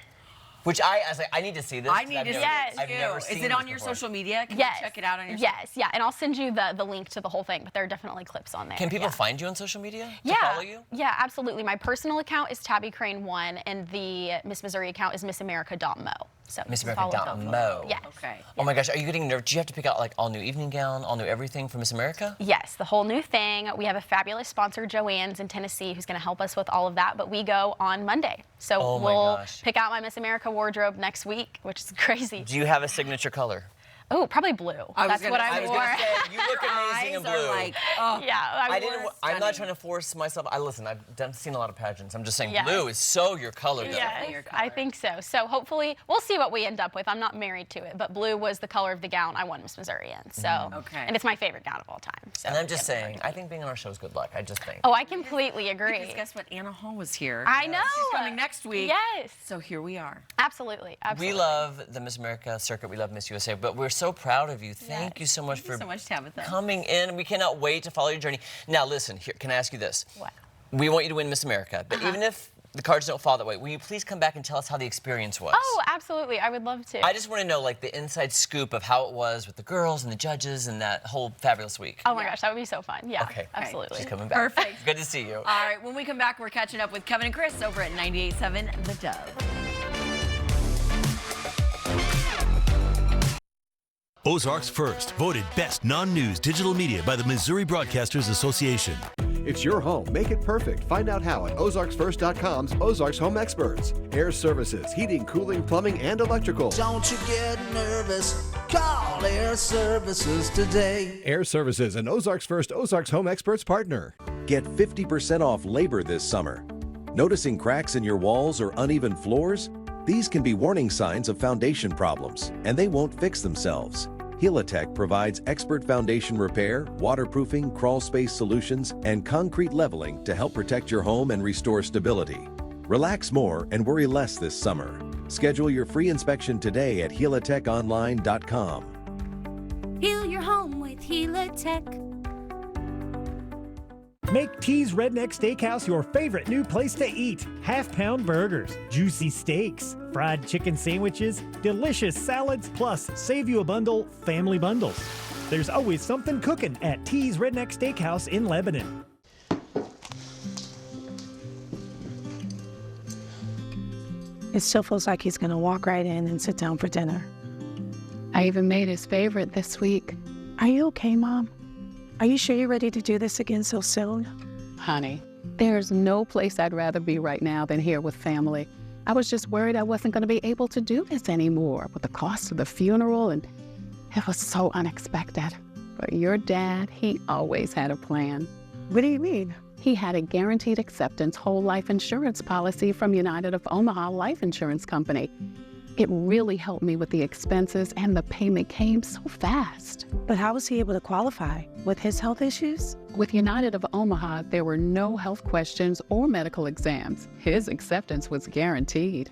[SPEAKER 15] Which I was like, I need to see this.
[SPEAKER 14] I need to see it too.
[SPEAKER 15] I've never seen
[SPEAKER 14] Is it on
[SPEAKER 15] this
[SPEAKER 14] your
[SPEAKER 15] before.
[SPEAKER 14] social media? Can
[SPEAKER 28] Yes.
[SPEAKER 14] you check it out on your
[SPEAKER 28] Yes, yeah, and I'll send you the link to the whole thing, but there are definitely clips on there.
[SPEAKER 15] Can people find you on social media to
[SPEAKER 28] Yeah,
[SPEAKER 15] follow you?
[SPEAKER 28] yeah, absolutely. My personal account is Tabby Crane 1, and the Miss Missouri account is missamerica.mo. So
[SPEAKER 15] MissAmerica.mo.
[SPEAKER 28] Yes.
[SPEAKER 14] Okay.
[SPEAKER 15] Oh my gosh, are you getting nervous? Do you have to pick out like all new evening gown, all new everything for Miss America?
[SPEAKER 28] Yes, the whole new thing. We have a fabulous sponsor, Joann's in Tennessee, who's going to help us with all of that, but we go on Monday. So
[SPEAKER 15] Oh my
[SPEAKER 28] we'll
[SPEAKER 15] gosh.
[SPEAKER 28] pick out my Miss America wardrobe next week, which is crazy.
[SPEAKER 15] Do you have a signature color?
[SPEAKER 28] Oh, probably blue. That's what I wore.
[SPEAKER 15] was gonna say, you look amazing in
[SPEAKER 14] Eyes are
[SPEAKER 15] blue.
[SPEAKER 14] like, oh.
[SPEAKER 28] Yeah,
[SPEAKER 15] I'm not trying to force myself. I've seen a lot of pageants. I'm just saying
[SPEAKER 28] Yes.
[SPEAKER 15] blue is so your color. though.
[SPEAKER 28] Yes, I think so. So hopefully, we'll see what we end up with. I'm not married to it, but blue was the color of the gown I won Miss Missouri in. So, and it's my favorite gown of all time. So
[SPEAKER 15] And I'm just saying, I think being on our show is good luck. I just think.
[SPEAKER 28] Oh, I completely agree.
[SPEAKER 14] Because guess what? Anna Hall was here.
[SPEAKER 28] I know.
[SPEAKER 14] She's coming next week.
[SPEAKER 28] Yes.
[SPEAKER 14] So here we are.
[SPEAKER 28] Absolutely.
[SPEAKER 15] We love the Miss America circuit. We love Miss USA, but we're so proud of you. Thank you so much for
[SPEAKER 14] Tabitha.
[SPEAKER 15] coming in. We cannot wait to follow your journey. Now, listen, here, can I ask you this?
[SPEAKER 28] What?
[SPEAKER 15] We want you to win Miss America, but even if the cards don't fall that way, will you please come back and tell us how the experience was?
[SPEAKER 28] Oh, absolutely. I would love to.
[SPEAKER 15] I just want to know, like, the inside scoop of how it was with the girls and the judges and that whole fabulous week.
[SPEAKER 28] Oh my gosh, that would be so fun. Yeah,
[SPEAKER 15] Okay.
[SPEAKER 28] absolutely.
[SPEAKER 15] She's coming back.
[SPEAKER 14] Perfect.
[SPEAKER 15] Good to see you.
[SPEAKER 14] All right, when we come back, we're catching up with Kevin and Chris over at 98.7 The Dove.
[SPEAKER 2] Ozarks First, voted best non-news digital media by the Missouri Broadcasters Association.
[SPEAKER 3] It's your home. Make it perfect. Find out how at OzarksFirst.com's Ozarks Home Experts. Air services, heating, cooling, plumbing, and electrical.
[SPEAKER 8] Don't you get nervous. Call Air Services today.
[SPEAKER 3] Air Services, an Ozarks First Ozarks Home Experts partner.
[SPEAKER 9] Get 50% off labor this summer. Noticing cracks in your walls or uneven floors? These can be warning signs of foundation problems, and they won't fix themselves. Helitech provides expert foundation repair, waterproofing, crawl space solutions, and concrete leveling to help protect your home and restore stability. Relax more and worry less this summer. Schedule your free inspection today at helitechonline.com.
[SPEAKER 11] Heal your home with Helitech.
[SPEAKER 16] Make T's Redneck Steakhouse your favorite new place to eat. Half-pound burgers, juicy steaks, fried chicken sandwiches, delicious salads, plus save you a bundle, family bundles. There's always something cooking at T's Redneck Steakhouse in Lebanon.
[SPEAKER 18] It still feels like he's going to walk right in and sit down for dinner.
[SPEAKER 19] I even made his favorite this week.
[SPEAKER 18] Are you okay, Mom? Are you sure you're ready to do this again so soon?
[SPEAKER 19] Honey, there's no place I'd rather be right now than here with family. I was just worried I wasn't going to be able to do this anymore with the cost of the funeral, and it was so unexpected. But your dad, he always had a plan.
[SPEAKER 18] What do you mean?
[SPEAKER 19] He had a guaranteed acceptance whole life insurance policy from United of Omaha Life Insurance Company. It really helped me with the expenses, and the payment came so fast.
[SPEAKER 18] But how was he able to qualify? With his health issues?
[SPEAKER 19] With United of Omaha, there were no health questions or medical exams. His acceptance was guaranteed.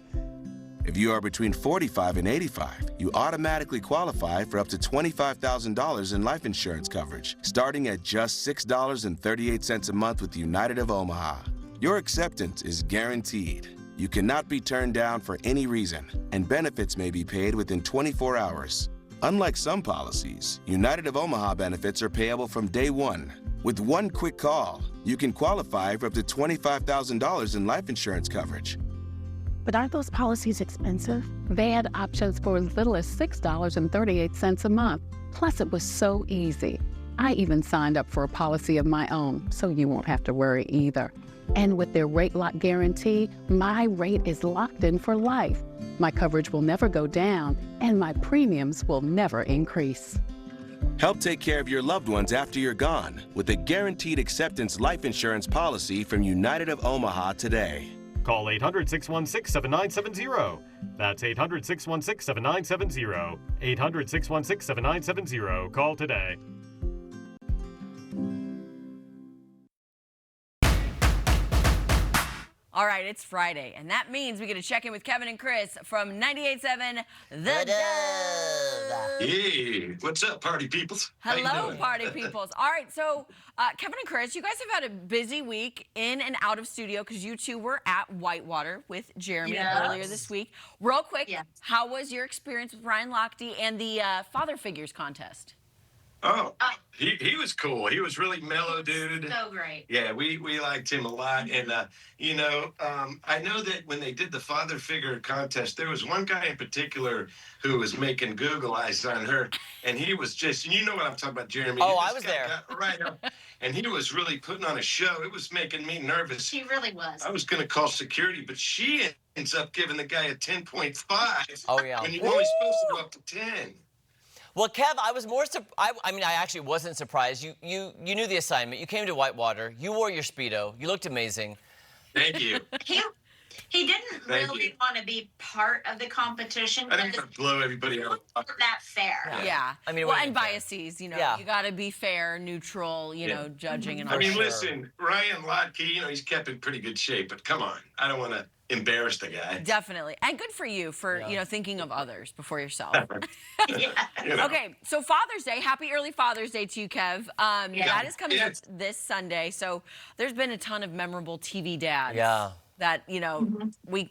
[SPEAKER 20] If you are between 45 and 85, you automatically qualify for up to $25,000 in life insurance coverage, starting at just $6.38 a month with United of Omaha. Your acceptance is guaranteed. You cannot be turned down for any reason, and benefits may be paid within 24 hours. Unlike some policies, United of Omaha benefits are payable from day one. With one quick call, you can qualify for up to $25,000 in life insurance coverage.
[SPEAKER 18] But aren't those policies expensive?
[SPEAKER 19] They had options for as little as $6.38 a month. Plus, it was so easy. I even signed up for a policy of my own, so you won't have to worry either. And with their rate lock guarantee, my rate is locked in for life. My coverage will never go down, and my premiums will never increase.
[SPEAKER 20] Help take care of your loved ones after you're gone with a guaranteed acceptance life insurance policy from United of Omaha today.
[SPEAKER 30] Call 800-616-7970. That's 800-616-7970. 800-616-7970. Call today.
[SPEAKER 14] All right, it's Friday, and that means we get to check in with Kevin and Chris from 98.7 The Dove.
[SPEAKER 31] Hey, what's up, party peoples? How you
[SPEAKER 14] Hello,
[SPEAKER 31] doing?
[SPEAKER 14] party peoples. All right, so Kevin and Chris, you guys have had a busy week in and out of studio because you two were at Whitewater with Jeremy earlier this week. Real quick, how was your experience with Ryan Lochte and the Father Figures contest?
[SPEAKER 31] Oh, he was cool. He was really mellow, dude.
[SPEAKER 32] So great.
[SPEAKER 31] Yeah, we liked him a lot. And, I know that when they did the father figure contest, there was one guy in particular who was making Google eyes on her. And he was just, and you know what I'm talking about, Jeremy.
[SPEAKER 15] Oh,
[SPEAKER 31] This
[SPEAKER 15] I was
[SPEAKER 31] guy
[SPEAKER 15] there.
[SPEAKER 31] got right up, and he was really putting on a show. It was making me nervous.
[SPEAKER 32] He really was.
[SPEAKER 31] I was going to call security, but she ends up giving the guy a 10.5.
[SPEAKER 15] Oh, yeah.
[SPEAKER 31] When you're only supposed to go up to 10.
[SPEAKER 15] Well, Kev, I was more surprised. I mean, I actually wasn't surprised. You knew the assignment. You came to Whitewater. You wore your Speedo. You looked amazing.
[SPEAKER 31] Thank you.
[SPEAKER 32] He didn't
[SPEAKER 31] Thank
[SPEAKER 32] really
[SPEAKER 31] you.
[SPEAKER 32] want to be part of the competition.
[SPEAKER 31] I didn't want to blow everybody out.
[SPEAKER 32] Not that fair.
[SPEAKER 14] Yeah.
[SPEAKER 31] I mean,
[SPEAKER 14] well,
[SPEAKER 31] what
[SPEAKER 14] and
[SPEAKER 31] do you
[SPEAKER 14] biases, you know,
[SPEAKER 31] Yeah.
[SPEAKER 14] you got to be fair, neutral, you know, judging and all
[SPEAKER 31] I mean,
[SPEAKER 14] that.
[SPEAKER 31] listen, Ryan Lochte, he's kept in pretty good shape, but come on. I don't want to embarrass the guy.
[SPEAKER 14] Definitely. And good for you for, thinking of others before yourself.
[SPEAKER 31] You know.
[SPEAKER 14] Okay, so Father's Day. Happy early Father's Day to you, Kev. That is coming up
[SPEAKER 31] Yes.
[SPEAKER 14] this Sunday. So there's been a ton of memorable TV dads.
[SPEAKER 15] Yeah.
[SPEAKER 14] That, we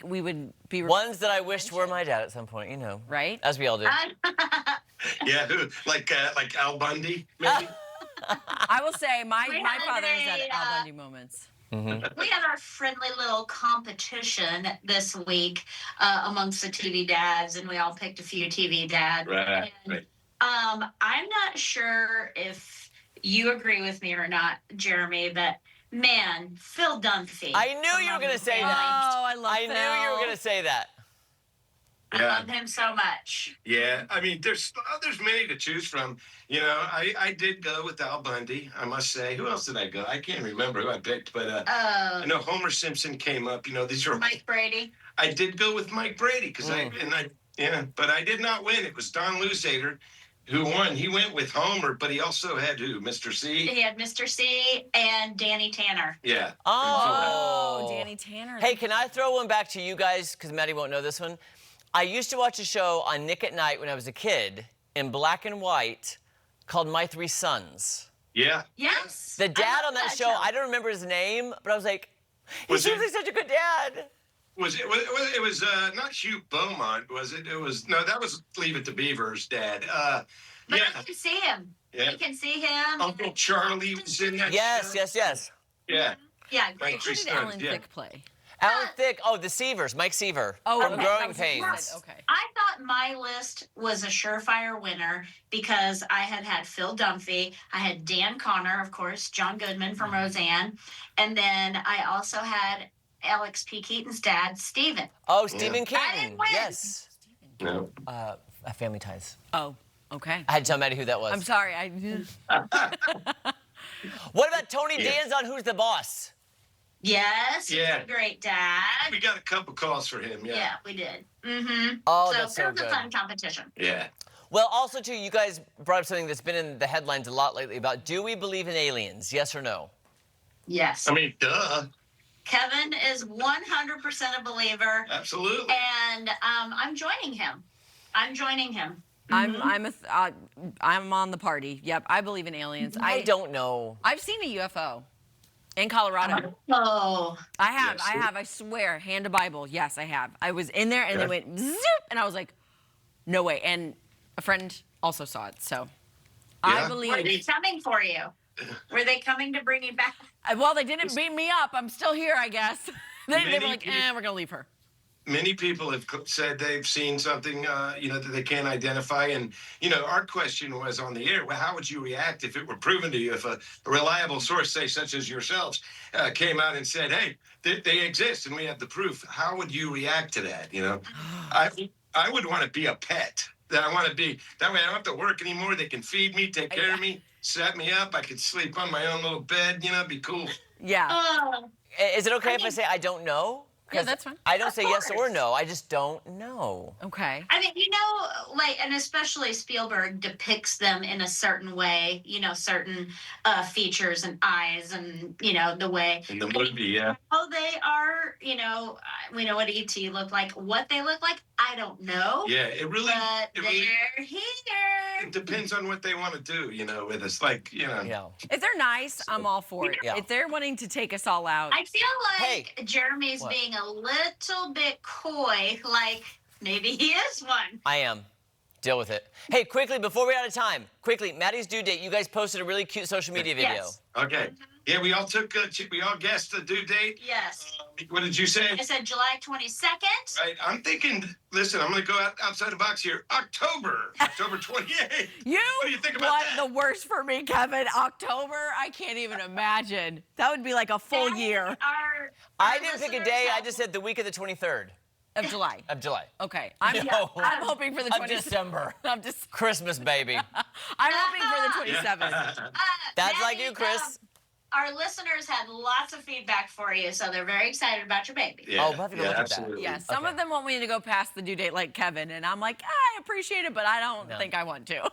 [SPEAKER 14] would be...
[SPEAKER 15] Ones that I wished were my dad at some point,
[SPEAKER 14] Right?
[SPEAKER 15] As we all do.
[SPEAKER 31] Yeah, who? Like Al Bundy, maybe?
[SPEAKER 14] I will say my father has had
[SPEAKER 32] a,
[SPEAKER 14] Al Bundy moments.
[SPEAKER 32] We had our friendly little competition this week amongst the TV dads, and we all picked a few TV dads.
[SPEAKER 31] Right.
[SPEAKER 32] I'm not sure if you agree with me or not, Jeremy, but man, Phil Dunphy.
[SPEAKER 15] I knew you were going to say that.
[SPEAKER 14] Oh, I love
[SPEAKER 15] I knew you were going to say that.
[SPEAKER 32] I love him so much.
[SPEAKER 31] Yeah, I mean, there's many to choose from. You know, I did go with Al Bundy, I must say. Who else did I go? I can't remember who I picked, but I know Homer Simpson came up. You know, these are
[SPEAKER 32] Mike Brady.
[SPEAKER 31] I did go with Mike Brady because but I did not win. It was Don Luzader who won. He went with Homer, but he also had who? Mr. C?
[SPEAKER 32] He had Mr. C and Danny Tanner.
[SPEAKER 31] Yeah.
[SPEAKER 15] Oh,
[SPEAKER 14] Danny Tanner.
[SPEAKER 15] Hey, can I throw one back to you guys? Because Maddie won't know this one. I used to watch a show on Nick at Night when I was a kid in black and white called My Three Sons.
[SPEAKER 31] Yeah.
[SPEAKER 32] Yes.
[SPEAKER 15] The dad on that show, I don't remember his name, but I was like, he seems like such a good dad.
[SPEAKER 31] It was not Hugh Beaumont, was it? It was that was Leave It to Beaver's dad.
[SPEAKER 32] But I can see him.
[SPEAKER 31] Yeah.
[SPEAKER 32] You can see him.
[SPEAKER 31] Uncle Charlie was in that
[SPEAKER 15] Yes,
[SPEAKER 31] show.
[SPEAKER 15] yes.
[SPEAKER 31] Yeah.
[SPEAKER 32] Yeah,
[SPEAKER 31] great.
[SPEAKER 14] Who did Alan Thicke play?
[SPEAKER 15] Alan Thicke, the Seavers, Mike Seaver from Growing Pains.
[SPEAKER 32] Okay. I thought my list was a surefire winner because I had Phil Dunphy, I had Dan Connor, of course, John Goodman from Roseanne, and then I also had Alex P. Keaton's dad, Stephen.
[SPEAKER 15] Oh, Stephen
[SPEAKER 32] I
[SPEAKER 15] Keaton.
[SPEAKER 32] didn't win.
[SPEAKER 15] Yes.
[SPEAKER 31] No.
[SPEAKER 15] Family Ties.
[SPEAKER 14] Oh, okay.
[SPEAKER 15] I had to tell Maddie who that was.
[SPEAKER 14] I'm sorry.
[SPEAKER 15] What about Tony Danza on Who's the Boss?
[SPEAKER 32] Yes, he's
[SPEAKER 31] Yeah.
[SPEAKER 32] a great dad.
[SPEAKER 31] We got a couple calls for him,
[SPEAKER 32] Yeah, we did. Mm-hmm.
[SPEAKER 15] Oh,
[SPEAKER 32] so
[SPEAKER 15] that's so
[SPEAKER 32] it was
[SPEAKER 15] good.
[SPEAKER 32] a fun competition.
[SPEAKER 31] Yeah.
[SPEAKER 15] Well, also, too, you guys brought up something that's been in the headlines a lot lately about do we believe in aliens, yes or no?
[SPEAKER 32] Yes.
[SPEAKER 31] I mean, duh.
[SPEAKER 32] Kevin is 100% a believer.
[SPEAKER 31] Absolutely.
[SPEAKER 32] And I'm joining him.
[SPEAKER 14] I'm on the party. Yep, I believe in aliens.
[SPEAKER 15] I don't know.
[SPEAKER 14] I've seen a UFO in Colorado.
[SPEAKER 32] Oh.
[SPEAKER 14] I have. I swear, hand to Bible. Yes, I have. I was in there and they went zoop, and I was like, no way. And a friend also saw it. So I believe.
[SPEAKER 32] Were they coming for you? Were they coming to bring you back?
[SPEAKER 14] Well, they didn't beat me up. I'm still here, I guess. they were like, we're going to leave her.
[SPEAKER 31] Many people have said they've seen something, that they can't identify. And, our question was on the air, well, how would you react if it were proven to you, if a reliable source, say, such as yourselves, came out and said, hey, they exist and we have the proof. How would you react to that? I would want to be a pet. I want to be, that way I don't have to work anymore. They can feed me, take care of me, set me up. I could sleep on my own little bed, be cool.
[SPEAKER 14] Yeah.
[SPEAKER 15] Is it okay if I say I don't know?
[SPEAKER 14] Yeah, that's fine.
[SPEAKER 15] I don't say yes or no. I just don't know.
[SPEAKER 14] Okay.
[SPEAKER 32] I mean, and especially Spielberg depicts them in a certain way, certain features and eyes and, the way.
[SPEAKER 31] In the movie, yeah.
[SPEAKER 32] Oh, they are, we know what E.T. looked like. What they look like, I don't know.
[SPEAKER 31] Yeah, it really.
[SPEAKER 32] But they're here.
[SPEAKER 31] It depends on what they want to do, with us. Like,
[SPEAKER 15] Yeah.
[SPEAKER 14] If they're nice, I'm all for it.
[SPEAKER 15] Yeah.
[SPEAKER 14] If they're wanting to take us all out.
[SPEAKER 32] I feel like Jeremy's being a little bit coy, like maybe he is one.
[SPEAKER 15] I am. Deal with it. Hey, quickly, before we're out of time, Maddie's due date. You guys posted a really cute social media video.
[SPEAKER 32] Yes.
[SPEAKER 31] Okay. Yeah, we all guessed the due date.
[SPEAKER 32] Yes.
[SPEAKER 31] What did you say?
[SPEAKER 32] I said July 22nd.
[SPEAKER 31] Right. I'm thinking, listen, I'm going to go outside the box here. October 28th. What do you think about that?
[SPEAKER 14] The worst for me, Kevin. October, I can't even imagine. That would be like a full year.
[SPEAKER 15] I didn't pick a day. I just said the week of the 23rd.
[SPEAKER 14] Of July.
[SPEAKER 15] Of July.
[SPEAKER 14] Okay. I'm hoping for the 27th.
[SPEAKER 15] Of December.
[SPEAKER 14] I'm just
[SPEAKER 15] Christmas, baby.
[SPEAKER 14] I'm hoping for the 27th.
[SPEAKER 15] That's like you, Chris.
[SPEAKER 32] Our listeners had lots of feedback for you, so they're very excited about your baby.
[SPEAKER 15] Yeah, we'll have to go look at that.
[SPEAKER 14] Yeah, some of them want me to go past the due date like Kevin, and I'm like, I appreciate it, but I don't think I want to.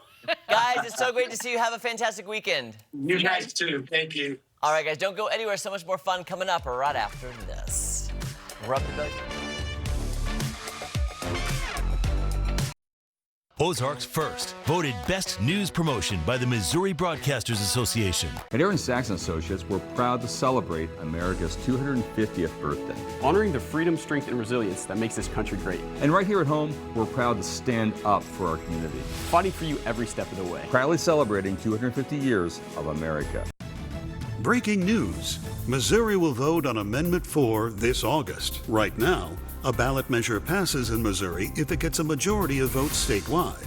[SPEAKER 15] Guys, it's so great to see you. Have a fantastic weekend.
[SPEAKER 31] You guys too. Thank you.
[SPEAKER 15] All right, guys, don't go anywhere. So much more fun coming up right after this. Rub the belly.
[SPEAKER 2] Ozarks First, voted Best News Promotion by the Missouri Broadcasters Association.
[SPEAKER 1] At Aaron Sachs & Associates, we're proud to celebrate America's 250th birthday.
[SPEAKER 4] Honoring the freedom, strength, and resilience that makes this country great.
[SPEAKER 1] And right here at home, we're proud to stand up for our community.
[SPEAKER 4] Fighting for you every step of the way.
[SPEAKER 1] Proudly celebrating 250 years of America.
[SPEAKER 5] Breaking news. Missouri will vote on Amendment 4 this August. Right now, a ballot measure passes in Missouri if it gets a majority of votes statewide.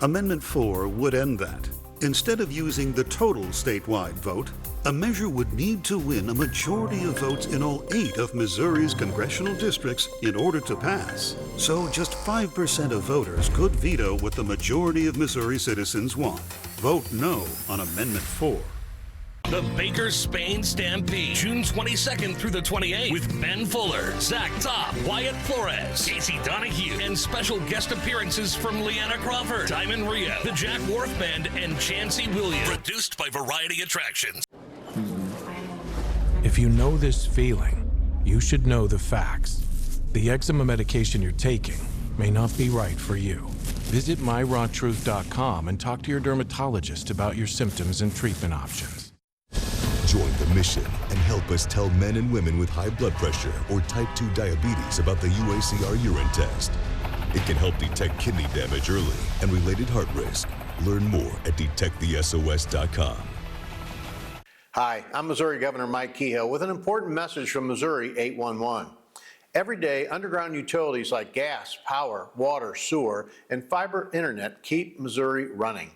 [SPEAKER 5] Amendment 4 would end that. Instead of using the total statewide vote, a measure would need to win a majority of votes in all 8 of Missouri's congressional districts in order to pass. So just 5% of voters could veto what the majority of Missouri citizens want. Vote no on Amendment 4.
[SPEAKER 6] The Baker Spain Stampede, June 22nd through the 28th, with Ben Fuller, Zach Top, Wyatt Flores, Casey Donahue, and special guest appearances from Leanna Crawford, Diamond Rio, the Jack Worth Band, and Chancey Williams. Produced by Variety Attractions.
[SPEAKER 7] If you know this feeling, you should know the facts. The eczema medication you're taking may not be right for you. Visit myrawtruth.com and talk to your dermatologist about your symptoms and treatment options.
[SPEAKER 12] Join the mission and help us tell men and women with high blood pressure or type 2 diabetes about the UACR urine test. It can help detect kidney damage early and related heart risk. Learn more at detectthesos.com.
[SPEAKER 17] Hi, I'm Missouri Governor Mike Kehoe with an important message from Missouri 811. Every day, underground utilities like gas, power, water, sewer, and fiber internet keep Missouri running.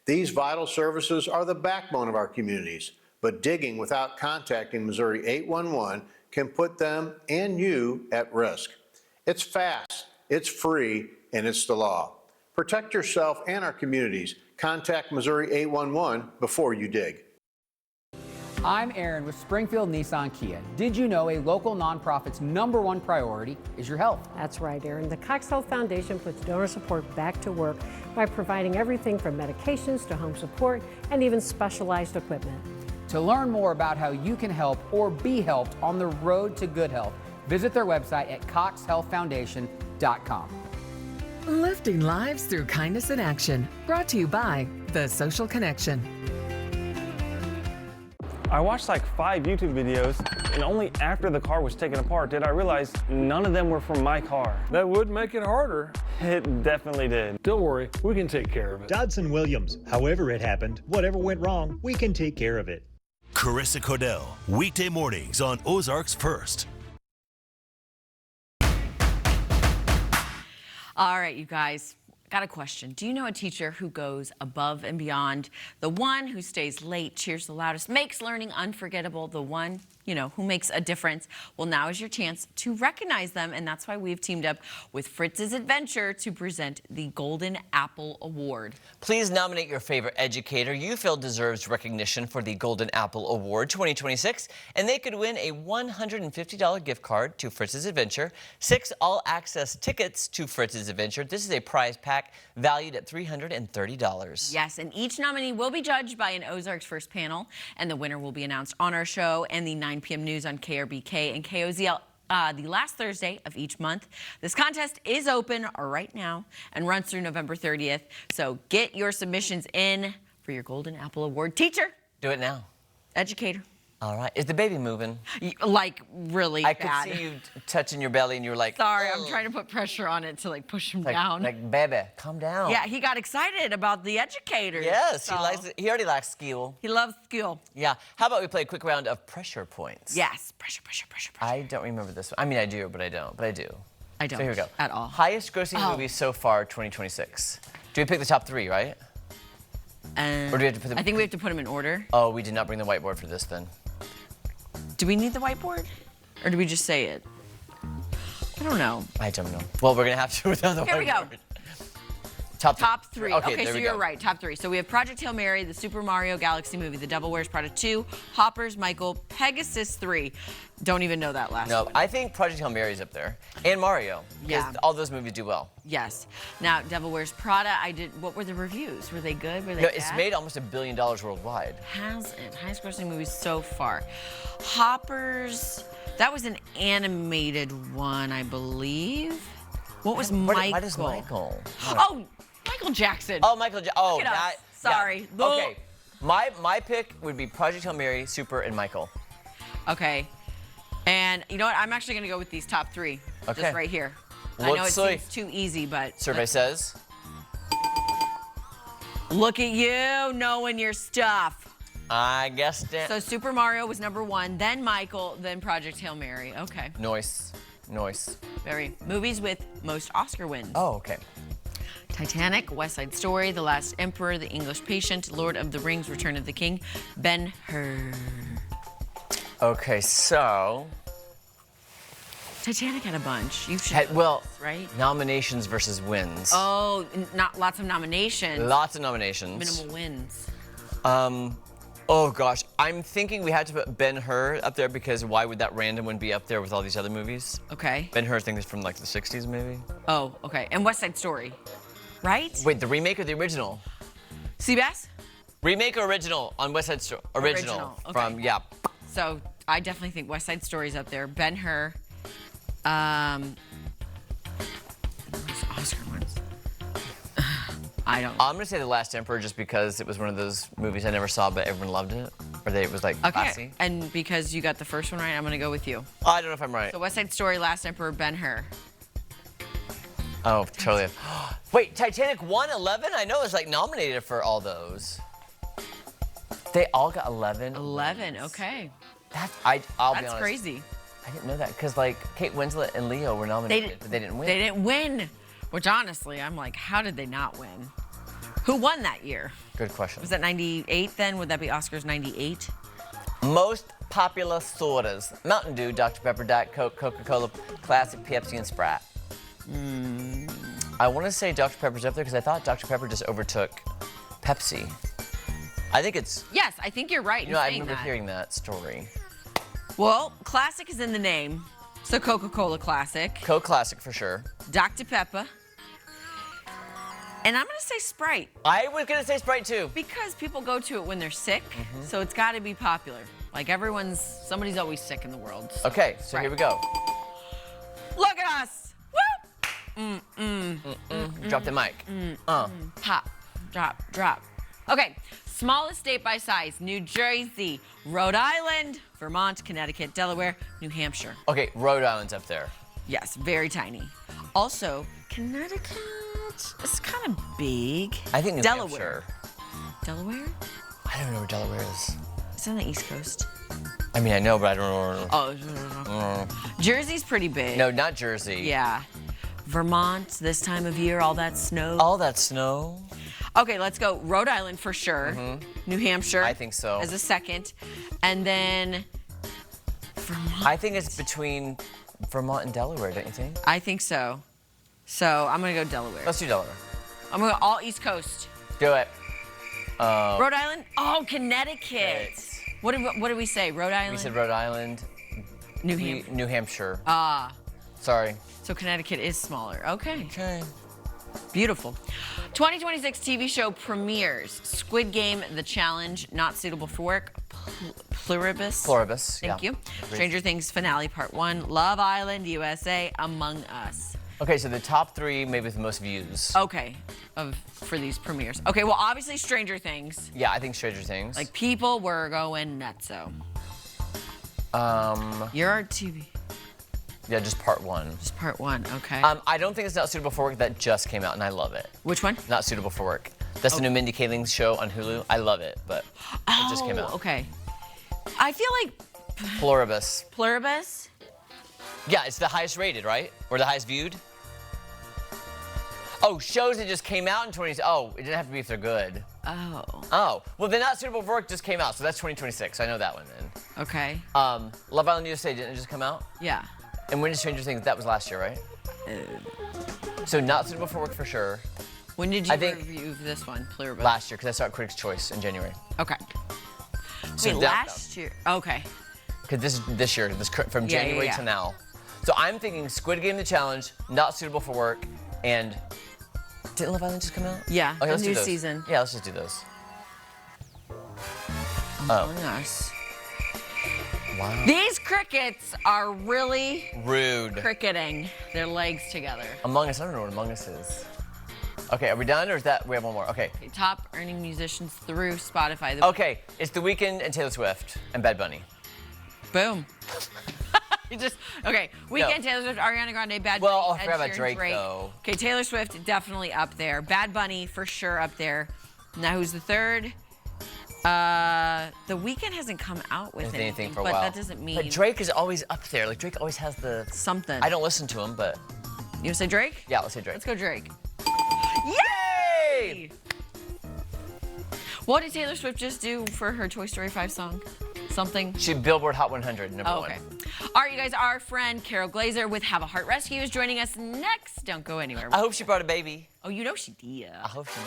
[SPEAKER 17] These vital services are the backbone of our communities, but digging without contacting Missouri 811 can put them and you at risk. It's fast, it's free, and it's the law. Protect yourself and our communities. Contact Missouri 811 before you dig.
[SPEAKER 21] I'm Aaron with Springfield Nissan Kia. Did you know a local nonprofit's #1 priority is your health?
[SPEAKER 22] That's right, Aaron. The Cox Health Foundation puts donor support back to work by providing everything from medications to home support and even specialized equipment.
[SPEAKER 21] To learn more about how you can help or be helped on the road to good health, visit their website at coxhealthfoundation.com.
[SPEAKER 24] Lifting lives through kindness in action. Brought to you by The Social Connection.
[SPEAKER 25] I watched like 5 YouTube videos, and only after the car was taken apart did I realize none of them were from my car.
[SPEAKER 26] That would make it harder.
[SPEAKER 25] It definitely did.
[SPEAKER 26] Don't worry, we can take care of it.
[SPEAKER 27] Dodson Williams. However it happened, whatever went wrong, we can take care of it.
[SPEAKER 2] Carissa Cordell, weekday mornings on Ozarks First.
[SPEAKER 14] All right, you guys. Got a question. Do you know a teacher who goes above and beyond? The one who stays late, cheers the loudest, makes learning unforgettable, the one, who makes a difference? Well, now is your chance to recognize them, and that's why we've teamed up with Fritz's Adventure to present the Golden Apple Award.
[SPEAKER 15] Please nominate your favorite educator you feel deserves recognition for the Golden Apple Award 2026, and they could win a $150 gift card to Fritz's Adventure, 6 all-access tickets to Fritz's Adventure. This is a prize pack valued at $330.
[SPEAKER 14] Yes, and each nominee will be judged by an Ozarks First panel, and the winner will be announced on our show and the 9 p.m. news on KRBK and KOZL the last Thursday of each month. This contest is open right now and runs through November 30th, so get your submissions in for your Golden Apple Award. Teacher.
[SPEAKER 15] Do it now.
[SPEAKER 14] Educator.
[SPEAKER 15] All right. Is the baby moving?
[SPEAKER 14] Like, really
[SPEAKER 15] I
[SPEAKER 14] bad.
[SPEAKER 15] could see you touching your belly and you were like,
[SPEAKER 14] sorry, I'm trying to put pressure on it to push him down.
[SPEAKER 15] Like, baby, calm down.
[SPEAKER 14] Yeah, he got excited about the educators.
[SPEAKER 15] Yes,
[SPEAKER 14] so.
[SPEAKER 15] He already likes skill.
[SPEAKER 14] He loves skill.
[SPEAKER 15] Yeah. How about we play a quick round of pressure points?
[SPEAKER 14] Yes, pressure.
[SPEAKER 15] I don't remember this one. I mean, I do, but I don't. But I do.
[SPEAKER 14] I don't.
[SPEAKER 15] So here we go.
[SPEAKER 14] At all.
[SPEAKER 15] Highest grossing movie so far, 2026. Do we pick the top 3, right? Or do we have to put them?
[SPEAKER 14] I think we have to put them in order.
[SPEAKER 15] Oh, we did not bring the whiteboard for this then.
[SPEAKER 14] Do we need the whiteboard? Or do we just say it? I don't know.
[SPEAKER 15] I don't know. Well, we're going to have to without the whiteboard.
[SPEAKER 14] Here we go.
[SPEAKER 15] Top
[SPEAKER 14] 3. Okay, so you're right. Top 3. So we have Project Hail Mary, the Super Mario Galaxy movie, The Devil Wears Prada 2, Hoppers, Michael, Pegasus 3. Don't even know that last one.
[SPEAKER 15] No, I think Project Hail Mary is up there. And Mario.
[SPEAKER 14] Yeah.
[SPEAKER 15] All those movies do well.
[SPEAKER 14] Yes. Now, Devil Wears Prada, what were the reviews? Were they good? Were they bad?
[SPEAKER 15] It's made almost $1 billion worldwide.
[SPEAKER 14] Has it? Highest grossing movie so far. Hoppers, that was an animated one, I believe. What was Michael?
[SPEAKER 15] What is Michael?
[SPEAKER 14] Oh, Michael Jackson.
[SPEAKER 15] Oh, Michael Jackson. Oh,
[SPEAKER 14] Look at
[SPEAKER 15] that.
[SPEAKER 14] us. Sorry.
[SPEAKER 15] Yeah. Okay. My pick would be Project Hail Mary, Super, and Michael.
[SPEAKER 14] Okay. And you know what? I'm actually going to go with these top 3.
[SPEAKER 15] Okay.
[SPEAKER 14] Just right here. I know it seems too easy, but...
[SPEAKER 15] Survey says?
[SPEAKER 14] Look at you knowing your stuff.
[SPEAKER 15] I guessed it.
[SPEAKER 14] So Super Mario was #1, then Michael, then Project Hail Mary. Okay.
[SPEAKER 15] Noise.
[SPEAKER 14] Very. Movies with most Oscar wins.
[SPEAKER 15] Oh, okay.
[SPEAKER 14] Titanic, West Side Story, The Last Emperor, The English Patient, Lord of the Rings, Return of the King, Ben-Hur.
[SPEAKER 15] Okay, so
[SPEAKER 14] Titanic had a bunch. You should know
[SPEAKER 15] well,
[SPEAKER 14] this, right?
[SPEAKER 15] Nominations versus wins.
[SPEAKER 14] Oh, not lots of nominations.
[SPEAKER 15] Lots of nominations.
[SPEAKER 14] Minimal wins.
[SPEAKER 15] Oh gosh, I'm thinking we had to put Ben-Hur up there because why would that random one be up there with all these other movies?
[SPEAKER 14] Okay.
[SPEAKER 15] Ben-Hur, I think, is from like the 60s maybe.
[SPEAKER 14] Oh, okay. And West Side Story, right?
[SPEAKER 15] Wait, the remake or the original?
[SPEAKER 14] Seabass?
[SPEAKER 15] Remake or original on West Side Story? Original.
[SPEAKER 14] Okay.
[SPEAKER 15] From, yeah.
[SPEAKER 14] So I definitely think West Side Story's up there. Ben-Hur. Those Oscar ones. I don't know.
[SPEAKER 15] I'm gonna say The Last Emperor just because it was one of those movies I never saw, but everyone loved it. Or it was like classy.
[SPEAKER 14] And because you got the first one right, I'm gonna go with you.
[SPEAKER 15] I don't know if I'm right.
[SPEAKER 14] So West Side Story, Last Emperor, Ben-Hur.
[SPEAKER 15] Oh, totally. Wait, Titanic won 11? I know it was like nominated for all those. They all got 11.
[SPEAKER 14] 11, okay.
[SPEAKER 15] I'll be honest.
[SPEAKER 14] That's crazy.
[SPEAKER 15] I didn't know that because like Kate Winslet and Leo were nominated, but they didn't win.
[SPEAKER 14] They didn't win. Which honestly, I'm like, how did they not win? Who won that year?
[SPEAKER 15] Good question.
[SPEAKER 14] Was that 98 then? Would that be Oscars 98?
[SPEAKER 15] Most popular sodas: Mountain Dew, Dr. Pepper, Diet Coke, Coca-Cola Classic, Pepsi, and Sprite. I want to say Dr. Pepper's up there because I thought Dr. Pepper just overtook Pepsi. I think it's.
[SPEAKER 14] Yes, I think you're right.
[SPEAKER 15] You know, I remember hearing that story.
[SPEAKER 14] Well, classic is in the name, so Coca-Cola Classic.
[SPEAKER 15] Coke Classic for sure.
[SPEAKER 14] Dr. Pepper. And I'm gonna say Sprite.
[SPEAKER 15] I was gonna say Sprite too.
[SPEAKER 14] Because people go to it when they're sick, so it's gotta be popular. Like somebody's always sick in the world. So
[SPEAKER 15] okay, so here we go.
[SPEAKER 14] Look at us! Woo!
[SPEAKER 15] Drop the mic.
[SPEAKER 14] Pop, drop. Okay, smallest state by size: New Jersey, Rhode Island, Vermont, Connecticut, Delaware, New Hampshire.
[SPEAKER 15] Okay, Rhode Island's up there.
[SPEAKER 14] Yes, very tiny. Also, Connecticut is kind of big.
[SPEAKER 15] I think New
[SPEAKER 14] Delaware.
[SPEAKER 15] Hampshire.
[SPEAKER 14] Delaware?
[SPEAKER 15] I don't know where Delaware is.
[SPEAKER 14] It's on the East Coast.
[SPEAKER 15] I mean, I know, but I don't know.
[SPEAKER 14] Oh, Jersey's pretty big.
[SPEAKER 15] No, not Jersey.
[SPEAKER 14] Yeah. Vermont, this time of year, all that snow.
[SPEAKER 15] All that snow.
[SPEAKER 14] Okay, let's go. Rhode Island for sure. New Hampshire.
[SPEAKER 15] I think so.
[SPEAKER 14] As a second. And then Vermont.
[SPEAKER 15] I think it's between Vermont and Delaware, don't you think?
[SPEAKER 14] I think so. So I'm going to go Delaware.
[SPEAKER 15] Let's do Delaware.
[SPEAKER 14] I'm going to go all East Coast.
[SPEAKER 15] Do it.
[SPEAKER 14] Rhode Island? Oh, Connecticut. What did we say? Rhode Island?
[SPEAKER 15] We said Rhode Island.
[SPEAKER 14] New Hampshire.
[SPEAKER 15] New Hampshire.
[SPEAKER 14] Ah.
[SPEAKER 15] Sorry.
[SPEAKER 14] So Connecticut is smaller. Okay.
[SPEAKER 15] Okay.
[SPEAKER 14] Beautiful. 2026 TV show premieres: Squid Game, The Challenge, Not Suitable for Work, Pluribus.
[SPEAKER 15] Pluribus,
[SPEAKER 14] Thank
[SPEAKER 15] yeah.
[SPEAKER 14] you. Stranger Things finale part 1, Love Island USA, Among Us.
[SPEAKER 15] Okay, so the top 3, maybe with the most views.
[SPEAKER 14] Okay, for these premieres. Okay, well, obviously Stranger Things.
[SPEAKER 15] Yeah, I think Stranger Things.
[SPEAKER 14] Like, people were going nutso. You're our TV.
[SPEAKER 15] Yeah, just part 1.
[SPEAKER 14] Just part 1, okay.
[SPEAKER 15] I don't think it's Not Suitable for Work. That just came out, and I love it.
[SPEAKER 14] Which one?
[SPEAKER 15] Not Suitable for Work. That's the new Mindy Kaling's show on Hulu. I love it, but it just came out.
[SPEAKER 14] Okay. I feel like
[SPEAKER 15] Pluribus.
[SPEAKER 14] Pluribus?
[SPEAKER 15] Yeah, it's the highest rated, right? Or the highest viewed? Oh, shows that just came out in 20... Oh, it didn't have to be if they're good.
[SPEAKER 14] Oh.
[SPEAKER 15] Oh. Well, the Not Suitable for Work just came out, so that's 2026. I know that one then.
[SPEAKER 14] Okay.
[SPEAKER 15] Love Island USA, didn't it just come out?
[SPEAKER 14] Yeah.
[SPEAKER 15] And when did Stranger Things? That was last year, right? So Not Suitable for Work for sure.
[SPEAKER 14] When did you review this one, Pluribus?
[SPEAKER 15] Last year, because I saw it Critics' Choice in January.
[SPEAKER 14] Okay.
[SPEAKER 15] So
[SPEAKER 14] wait, last year? Okay.
[SPEAKER 15] Because this year, from January to now. So I'm thinking Squid Game, The Challenge, Not Suitable for Work, and didn't Love Island just come out?
[SPEAKER 14] Yeah,
[SPEAKER 15] okay,
[SPEAKER 14] the
[SPEAKER 15] let's
[SPEAKER 14] new
[SPEAKER 15] do those.
[SPEAKER 14] season.
[SPEAKER 15] Yeah, let's just do those.
[SPEAKER 14] Among Us.
[SPEAKER 15] Wow.
[SPEAKER 14] These crickets are really
[SPEAKER 15] rude.
[SPEAKER 14] Cricketing their legs together.
[SPEAKER 15] Among Us, I don't know what Among Us is. Okay, are we done or is that, we have one more? Okay.
[SPEAKER 14] Top earning musicians through Spotify.
[SPEAKER 15] Okay, it's The Weeknd and Taylor Swift and Bad Bunny.
[SPEAKER 14] Boom. Okay, Weeknd, Taylor Swift, Ariana Grande, Bad Bunny.
[SPEAKER 15] Well, I
[SPEAKER 14] Ed
[SPEAKER 15] forgot about
[SPEAKER 14] Sheeran,
[SPEAKER 15] Drake though.
[SPEAKER 14] Okay, Taylor Swift definitely up there. Bad Bunny for sure up there. Now who's the third? The Weeknd hasn't come out with anything
[SPEAKER 15] for a
[SPEAKER 14] but
[SPEAKER 15] while.
[SPEAKER 14] that doesn't mean.
[SPEAKER 15] But Drake is always up there. Like Drake always has the
[SPEAKER 14] something.
[SPEAKER 15] I don't listen to him, but
[SPEAKER 14] you wanna say Drake?
[SPEAKER 15] Yeah, let's say Drake.
[SPEAKER 14] Let's go Drake. Yay! What did Taylor Swift just do for her Toy Story 5 song? Something?
[SPEAKER 15] She Billboard Hot 100, number one.
[SPEAKER 14] Okay. All right, you guys, our friend Carol Glazer with Have a Heart Rescue is joining us next. Don't go anywhere.
[SPEAKER 15] I hope she brought a baby.
[SPEAKER 14] Oh, you know she did.
[SPEAKER 15] I hope she did.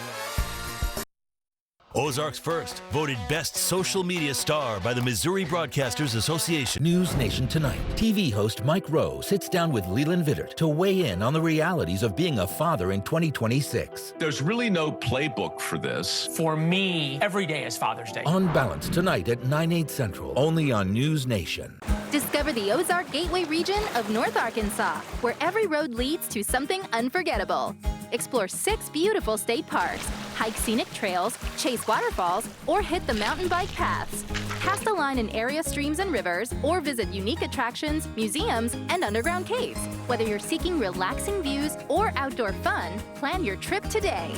[SPEAKER 2] Ozarks First, voted best social media star by the Missouri Broadcasters Association.
[SPEAKER 3] News Nation tonight. TV host Mike Rowe sits down with Leland Vittert to weigh in on the realities of being a father in 2026.
[SPEAKER 8] There's really no playbook for this.
[SPEAKER 9] For me, every day is Father's Day.
[SPEAKER 3] On Balance tonight at 9/8 Central, only on News Nation.
[SPEAKER 10] Discover the Ozark Gateway region of North Arkansas, where every road leads to something unforgettable. Explore 6 beautiful state parks, hike scenic trails, chase waterfalls, or hit the mountain bike paths. Pass the line in area streams and rivers, or visit unique attractions, museums, and underground caves. Whether you're seeking relaxing views or outdoor fun, plan your trip today.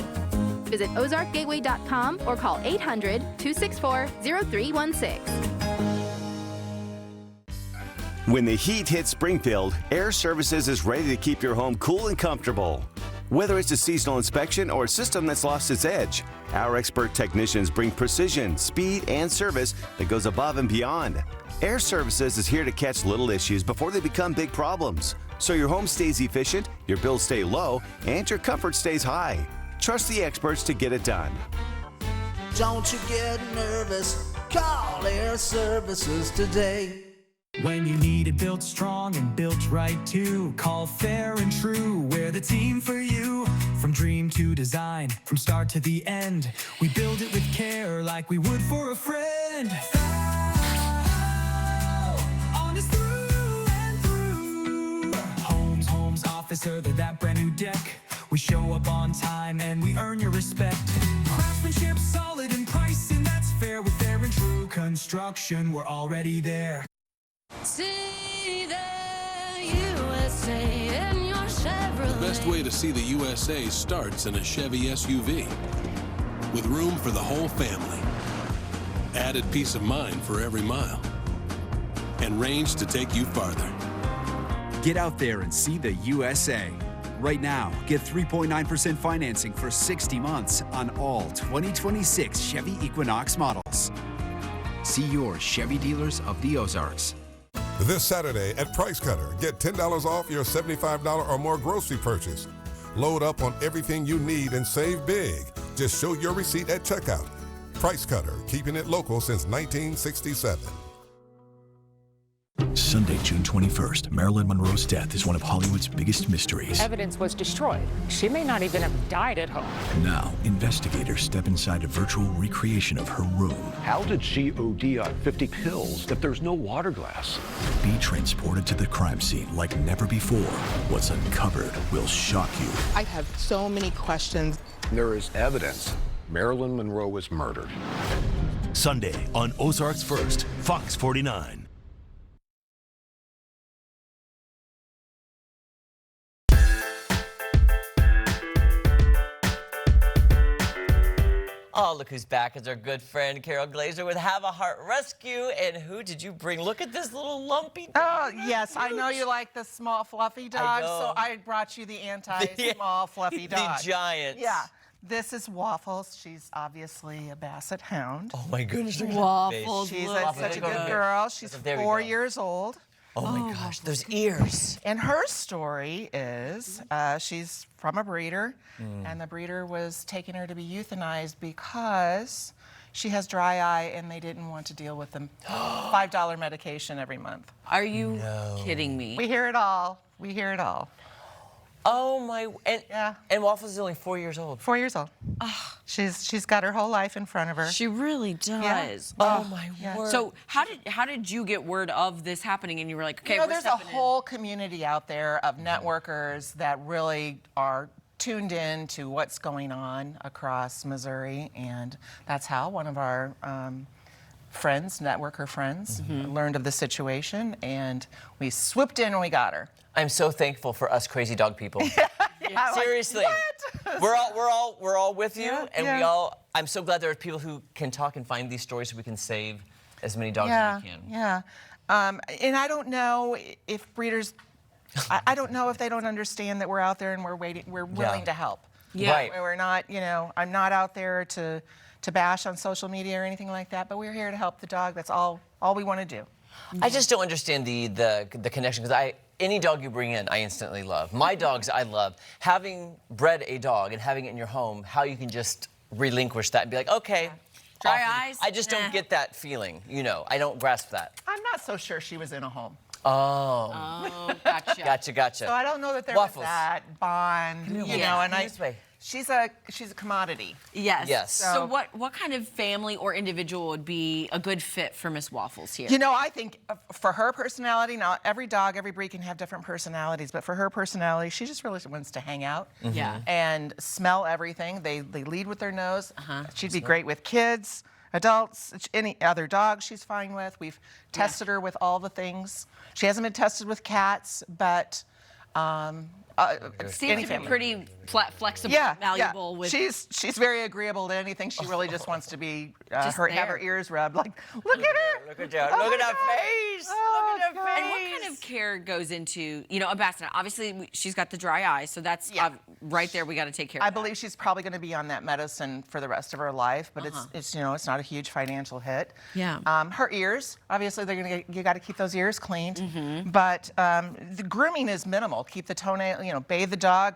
[SPEAKER 10] Visit ozarkgateway.com or call 800-264-0316.
[SPEAKER 11] When the heat hits Springfield, Air Services is ready to keep your home cool and comfortable. Whether it's a seasonal inspection or a system that's lost its edge, our expert technicians bring precision, speed, and service that goes above and beyond. Air Services is here to catch little issues before they become big problems, so your home stays efficient, your bills stay low, and your comfort stays high. Trust the experts to get it done.
[SPEAKER 13] Don't you get nervous, call Air Services today.
[SPEAKER 16] When you need it built strong and built right too, call Fair and True. We're the team for you. From dream to design, from start to the end, we build it with care like we would for a friend. On us through and through. Homes, officer, they're that brand new deck. We show up on time and we earn your respect. Craftsmanship solid and pricing that's fair. With Fair and True Construction, we're already there.
[SPEAKER 18] See the USA in your Chevrolet.
[SPEAKER 23] The best way to see the USA starts in a Chevy SUV with room for the whole family, added peace of mind for every mile, and range to take you farther.
[SPEAKER 28] Get out there and see the USA. Right now, get 3.9% financing for 60 months on all 2026 Chevy Equinox models. See your Chevy dealers of the Ozarks.
[SPEAKER 29] This Saturday at Price Cutter, get $10 off your $75 or more grocery purchase. Load up on everything you need and save big. Just show your receipt at checkout. Price Cutter, keeping it local since 1967.
[SPEAKER 30] Sunday, June 21st, Marilyn Monroe's death is one of Hollywood's biggest mysteries.
[SPEAKER 33] Evidence was destroyed. She may not even have died at home.
[SPEAKER 30] Now, investigators step inside a virtual recreation of her room.
[SPEAKER 34] How did she OD on 50 pills if there's no water glass?
[SPEAKER 30] Be transported to the crime scene like never before. What's uncovered will shock you.
[SPEAKER 35] I have so many questions.
[SPEAKER 34] There is evidence Marilyn Monroe was murdered.
[SPEAKER 2] Sunday on Ozarks First, Fox 49.
[SPEAKER 15] Oh, look who's back. It's our good friend Carol Glazer with Have a Heart Rescue. And who did you bring? Look at this little lumpy dog.
[SPEAKER 36] Oh, yes. I know you like the small, fluffy dog, so I brought you the anti-small, fluffy dog.
[SPEAKER 15] The giant.
[SPEAKER 36] Yeah. This is Waffles. She's obviously a Basset Hound.
[SPEAKER 15] Oh, my goodness.
[SPEAKER 36] Waffles. She's such a good girl. She's 4 years old.
[SPEAKER 15] Oh, my gosh, those ears.
[SPEAKER 36] And her story is she's from a breeder, and the breeder was taking her to be euthanized because she has dry eye, and they didn't want to deal with the $5 medication every month.
[SPEAKER 14] Are you kidding me?
[SPEAKER 36] We hear it all. We hear it all.
[SPEAKER 15] Oh my! And Waffles is only 4 years old.
[SPEAKER 36] 4 years old. She's got her whole life in front of her.
[SPEAKER 14] She really does.
[SPEAKER 36] Yeah.
[SPEAKER 15] Oh my word!
[SPEAKER 14] So how did you get word of this happening? And you were like, okay,
[SPEAKER 36] there's a whole community out there of networkers that really are tuned in to what's going on across Missouri, and that's how one of our friends, networker friends, learned of the situation, and we swooped in and we got her.
[SPEAKER 15] I'm so thankful for us crazy dog people.
[SPEAKER 36] Yeah,
[SPEAKER 15] seriously,
[SPEAKER 36] like,
[SPEAKER 15] we're all with you, and we all. I'm so glad there are people who can talk and find these stories so we can save as many dogs as we can.
[SPEAKER 36] Yeah, and I don't know if breeders. I don't know if they don't understand that we're out there and we're waiting. We're willing to help.
[SPEAKER 14] Yeah.
[SPEAKER 15] Right.
[SPEAKER 36] We're not, I'm not out there to bash on social media or anything like that, but we're here to help the dog. That's all we want to do.
[SPEAKER 15] I just don't understand the connection, because any dog you bring in, I instantly love. My dogs, I love. Having bred a dog and having it in your home, how you can just relinquish that and be like, okay.
[SPEAKER 14] Dry eyes?
[SPEAKER 15] I just don't get that feeling, I don't grasp that.
[SPEAKER 36] I'm not so sure she was in a home.
[SPEAKER 15] Oh.
[SPEAKER 14] Gotcha.
[SPEAKER 15] Gotcha.
[SPEAKER 36] So I don't know that there
[SPEAKER 15] Waffles.
[SPEAKER 36] was that bond, and she's a commodity.
[SPEAKER 14] Yes. So
[SPEAKER 36] So-
[SPEAKER 14] what kind of family or individual would be a good fit for Miss Waffles here?
[SPEAKER 36] I think for her personality, now every dog, every breed can have different personalities, but for her personality, she just really wants to hang out
[SPEAKER 14] Yeah.
[SPEAKER 36] and smell everything. They lead with their nose. She'd be great with kids, adults, any other dog she's fine with. We've tested her with all the things. She hasn't been tested with cats, but
[SPEAKER 14] Seems to be pretty flexible, malleable. With
[SPEAKER 36] She's very agreeable to anything. She really just wants to be have her ears rubbed. Like, look at her.
[SPEAKER 15] Look at that. Look at that face. Look at that face.
[SPEAKER 14] And what kind of care goes into, a basset? Obviously, she's got the dry eyes, so that's right there. We got to take care of
[SPEAKER 36] I believe she's probably going to be on that medicine for the rest of her life, but it's not a huge financial hit.
[SPEAKER 14] Yeah.
[SPEAKER 36] Her ears, obviously, you got to keep those ears cleaned, but the grooming is minimal. Keep the toenail, bathe the dog,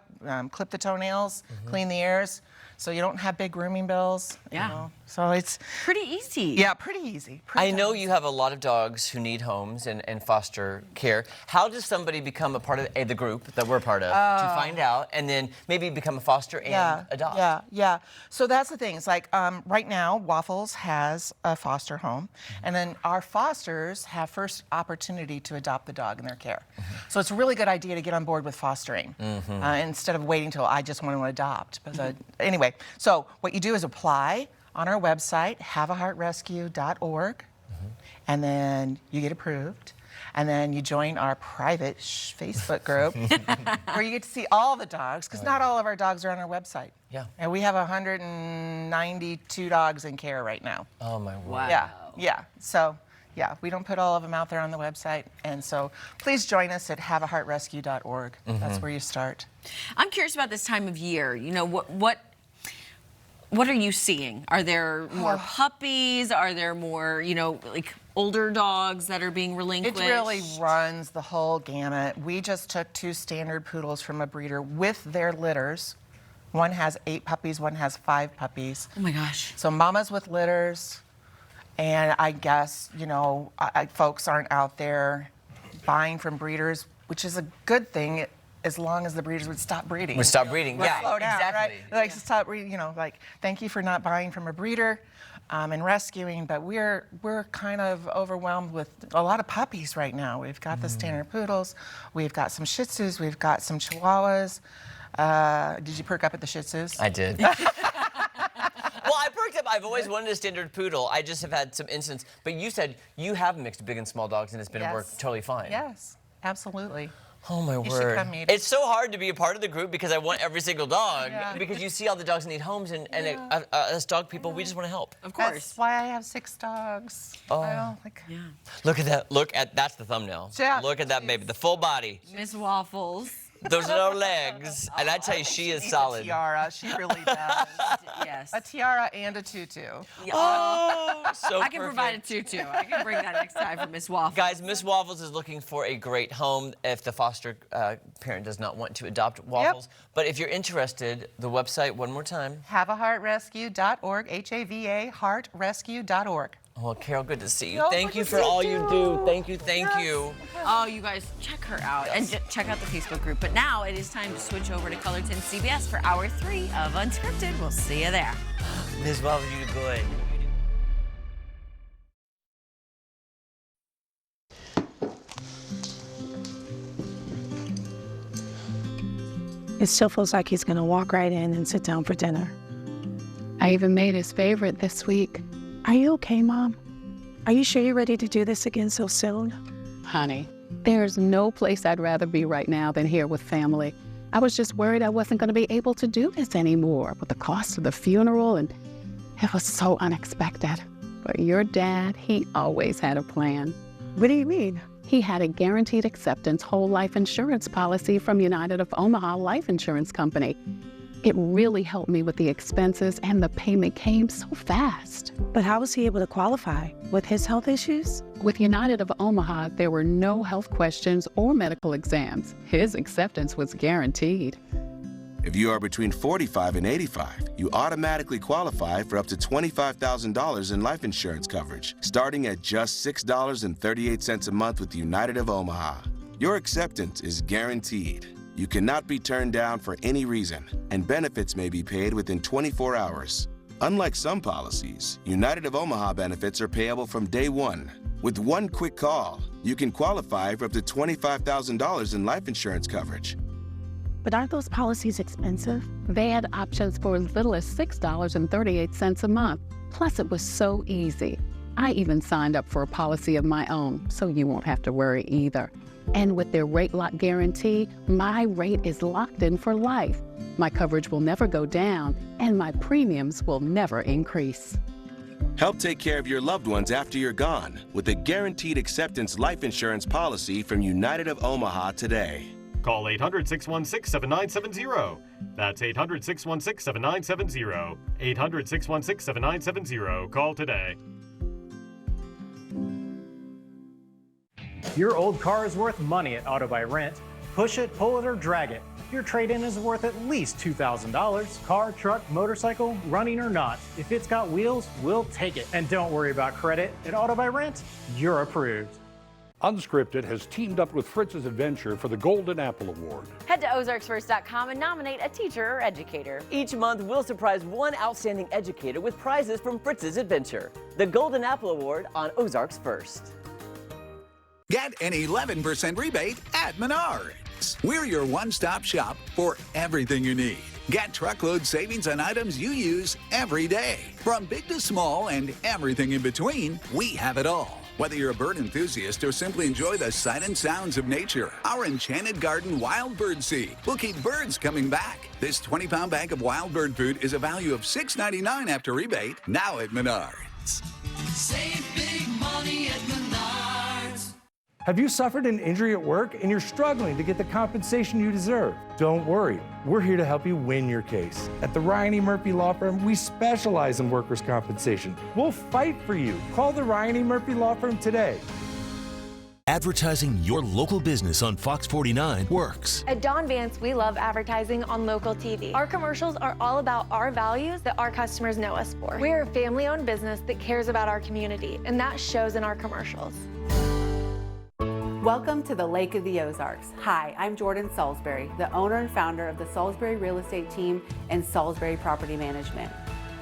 [SPEAKER 36] clip the toenails, clean the ears, so you don't have big grooming bills.
[SPEAKER 14] Yeah.
[SPEAKER 36] So it's
[SPEAKER 14] pretty easy.
[SPEAKER 36] Yeah, pretty easy.
[SPEAKER 15] I know you have a lot of dogs who need homes and foster care. How does somebody become a part of the group that we're part of to find out, and then maybe become a foster and adopt?
[SPEAKER 36] Yeah. So that's the thing. It's like right now, Waffles has a foster home, and then our fosters have first opportunity to adopt the dog in their care. So it's a really good idea to get on board with fostering instead of waiting till I just want to adopt. But anyway, so what you do is apply on our website, haveaheartrescue.org, and then you get approved. And then you join our private Facebook group where you get to see all the dogs, because not all of our dogs are on our website.
[SPEAKER 15] Yeah.
[SPEAKER 36] And we have 192 dogs in care right now.
[SPEAKER 15] Oh, my word.
[SPEAKER 36] Yeah. So, we don't put all of them out there on the website. And so please join us at haveaheartrescue.org. That's where you start.
[SPEAKER 14] I'm curious about this time of year. What are you seeing? Are there more puppies? Are there more, like older dogs that are being relinquished?
[SPEAKER 36] It really runs the whole gamut. We just took 2 standard poodles from a breeder with their litters. One has 8 puppies, one has 5 puppies.
[SPEAKER 14] Oh my gosh.
[SPEAKER 36] So mamas with litters, and I guess, folks aren't out there buying from breeders, which is a good thing, as long as the breeders would stop breeding.
[SPEAKER 15] Slow down,
[SPEAKER 36] exactly. Right? Stop breeding, thank you for not buying from a breeder and rescuing, but we're kind of overwhelmed with a lot of puppies right now. We've got the standard poodles, we've got some Shih Tzus, we've got some Chihuahuas. Did you perk up at the Shih Tzus?
[SPEAKER 15] I did. Well, I perked up. I've always wanted a standard poodle. I just have had some instances. But you said you have mixed big and small dogs, and it's been worked totally fine.
[SPEAKER 36] Yes, absolutely.
[SPEAKER 15] Oh, my
[SPEAKER 36] You
[SPEAKER 15] word.
[SPEAKER 36] should come meet us.
[SPEAKER 15] It's so hard to be a part of the group because I want every single dog. Because you see all the dogs that need homes, and as dog people, we just want to help.
[SPEAKER 14] Of course.
[SPEAKER 36] That's why I have 6 dogs.
[SPEAKER 15] Oh. Look at that. That's the thumbnail.
[SPEAKER 36] Yeah.
[SPEAKER 15] Look at that baby. The full body.
[SPEAKER 14] Miss Waffles.
[SPEAKER 15] Those are no legs. And I tell you, she is solid.
[SPEAKER 36] A tiara. She really does.
[SPEAKER 14] Yes.
[SPEAKER 36] A tiara and a tutu.
[SPEAKER 15] Oh, so
[SPEAKER 14] I can provide a tutu. I can bring that next time for Miss Waffles.
[SPEAKER 15] Guys, Miss Waffles is looking for a great home if the foster parent does not want to adopt Waffles. But if you're interested, the website, one more time.
[SPEAKER 36] Haveaheartrescue.org, HAVA, heartrescue.org.
[SPEAKER 15] Well, Carol, good to see you. Thank you for all you do. Thank you.
[SPEAKER 14] Oh, you guys, check her out and check out the Facebook group. But now it is time to switch over to Colorton CBS for Hour 3 of Unscripted. We'll see you there.
[SPEAKER 15] Miss Waffles, you do good.
[SPEAKER 1] It still feels like he's going to walk right in and sit down for dinner.
[SPEAKER 4] I even made his favorite this week.
[SPEAKER 1] Are you okay, Mom? Are you sure you're ready to do this again so soon?
[SPEAKER 4] Honey, there's no place I'd rather be right now than here with family. I was just worried I wasn't going to be able to do this anymore with the cost of the funeral, and it was so unexpected. But your dad, he always had a plan.
[SPEAKER 1] What do you mean?
[SPEAKER 4] He had a guaranteed acceptance whole life insurance policy from United of Omaha Life Insurance Company. It really helped me with the expenses, and the payment came so fast.
[SPEAKER 1] But how was he able to qualify? With his health issues?
[SPEAKER 4] With United of Omaha, there were no health questions or medical exams. His acceptance was guaranteed.
[SPEAKER 5] If you are between 45 and 85, you automatically qualify for up to $25,000 in life insurance coverage, starting at just $6.38 a month with United of Omaha. Your acceptance is guaranteed. You cannot be turned down for any reason, and benefits may be paid within 24 hours. Unlike some policies, United of Omaha benefits are payable from day one. With one quick call, you can qualify for up to $25,000 in life insurance coverage.
[SPEAKER 1] But aren't those policies expensive?
[SPEAKER 4] They had options for as little as $6.38 a month. Plus, it was so easy. I even signed up for a policy of my own, so you won't have to worry either. And with their rate lock guarantee, my rate is locked in for life. My coverage will never go down, and my premiums will never increase.
[SPEAKER 5] Help take care of your loved ones after you're gone with a guaranteed acceptance life insurance policy from United of Omaha today.
[SPEAKER 6] Call 800-616-7970. That's 800-616-7970. 800-616-7970. Call today.
[SPEAKER 7] Your old car is worth money at Auto by Rent. Push it, pull it, or drag it. Your trade-in is worth at least $2,000. Car, truck, motorcycle, running or not. If it's got wheels, we'll take it. And don't worry about credit. At Auto by Rent, you're approved.
[SPEAKER 34] Unscripted has teamed up with Fritz's Adventure for the Golden Apple Award.
[SPEAKER 8] Head to ozarksfirst.com and nominate a teacher or educator.
[SPEAKER 15] Each month, we'll surprise one outstanding educator with prizes from Fritz's Adventure. The Golden Apple Award on Ozarks First.
[SPEAKER 12] Get an 11% rebate at Menards. We're your one-stop shop for everything you need. Get truckload savings on items you use every day. From big to small and everything in between, we have it all. Whether you're a bird enthusiast or simply enjoy the sight and sounds of nature, our Enchanted Garden Wild Bird Seed will keep birds coming back. This 20-pound bag of wild bird food is a value of $6.99 after rebate, now at Menards.
[SPEAKER 16] Save big money at Menards.
[SPEAKER 7] Have you suffered an injury at work and you're struggling to get the compensation you deserve? Don't worry, we're here to help you win your case. At the Ryan E. Murphy Law Firm, we specialize in workers' compensation. We'll fight for you. Call the Ryan E. Murphy Law Firm today.
[SPEAKER 2] Advertising your local business on Fox 49 works.
[SPEAKER 17] At Don Vance, we love advertising on local TV. Our commercials are all about our values that our customers know us for. We're a family-owned business that cares about our community, and that shows in our commercials.
[SPEAKER 19] Welcome to the Lake of the Ozarks. Hi, I'm Jordan Salisbury, the owner and founder of the Salisbury Real Estate Team and Salisbury Property Management.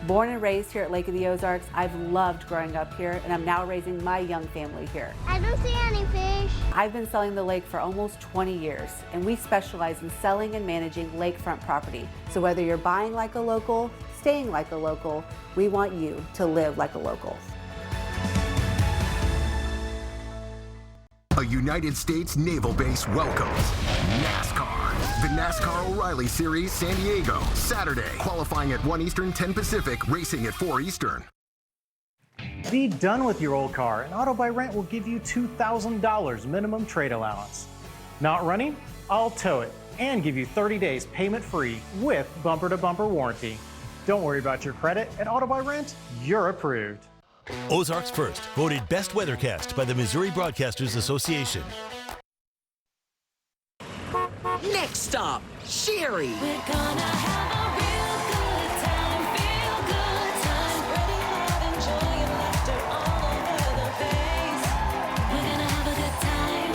[SPEAKER 19] Born and raised here at Lake of the Ozarks, I've loved growing up here, and I'm now raising my young family here.
[SPEAKER 20] I don't see any fish.
[SPEAKER 19] I've been selling the lake for almost 20 years, and we specialize in selling and managing lakefront property. So whether you're buying like a local, staying like a local, we want you to live like a local.
[SPEAKER 21] A United States Naval Base welcomes NASCAR. The NASCAR O'Reilly Series, San Diego, Saturday. Qualifying at 1 Eastern, 10 Pacific, racing at 4 Eastern.
[SPEAKER 7] Be done with your old car, and Auto by Rent will give you $2,000 minimum trade allowance. Not running? I'll tow it and give you 30 days payment-free with bumper-to-bumper warranty. Don't worry about your credit. At Auto by Rent, you're approved.
[SPEAKER 2] Ozarks First, voted Best Weathercast by the Missouri Broadcasters Association.
[SPEAKER 22] Next stop, Sherry.
[SPEAKER 18] We're gonna have a real good time, feel good time, spreading love and joy and laughter all over the place. We're gonna have a good time.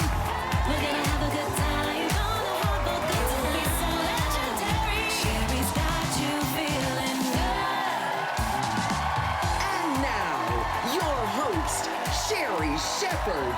[SPEAKER 18] We're gonna have a good time. Gonna have a good time. It'll be so legendary. Sherry's got you feeling good.
[SPEAKER 22] And now, your host, Sherry Shepherd.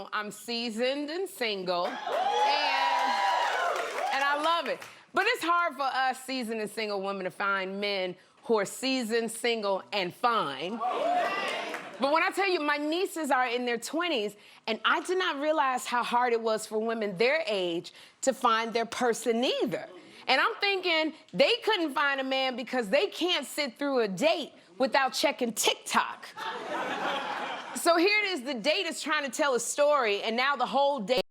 [SPEAKER 3] know, I'm seasoned and single, and I love it. But it's hard for us seasoned and single women to find men who are seasoned, single, and fine. But when I tell you, my nieces are in their 20s, and I did not realize how hard it was for women their age to find their person either. And I'm thinking they couldn't find a man because they can't sit through a date without checking TikTok. So here it is, the date is trying to tell a story, and now the whole date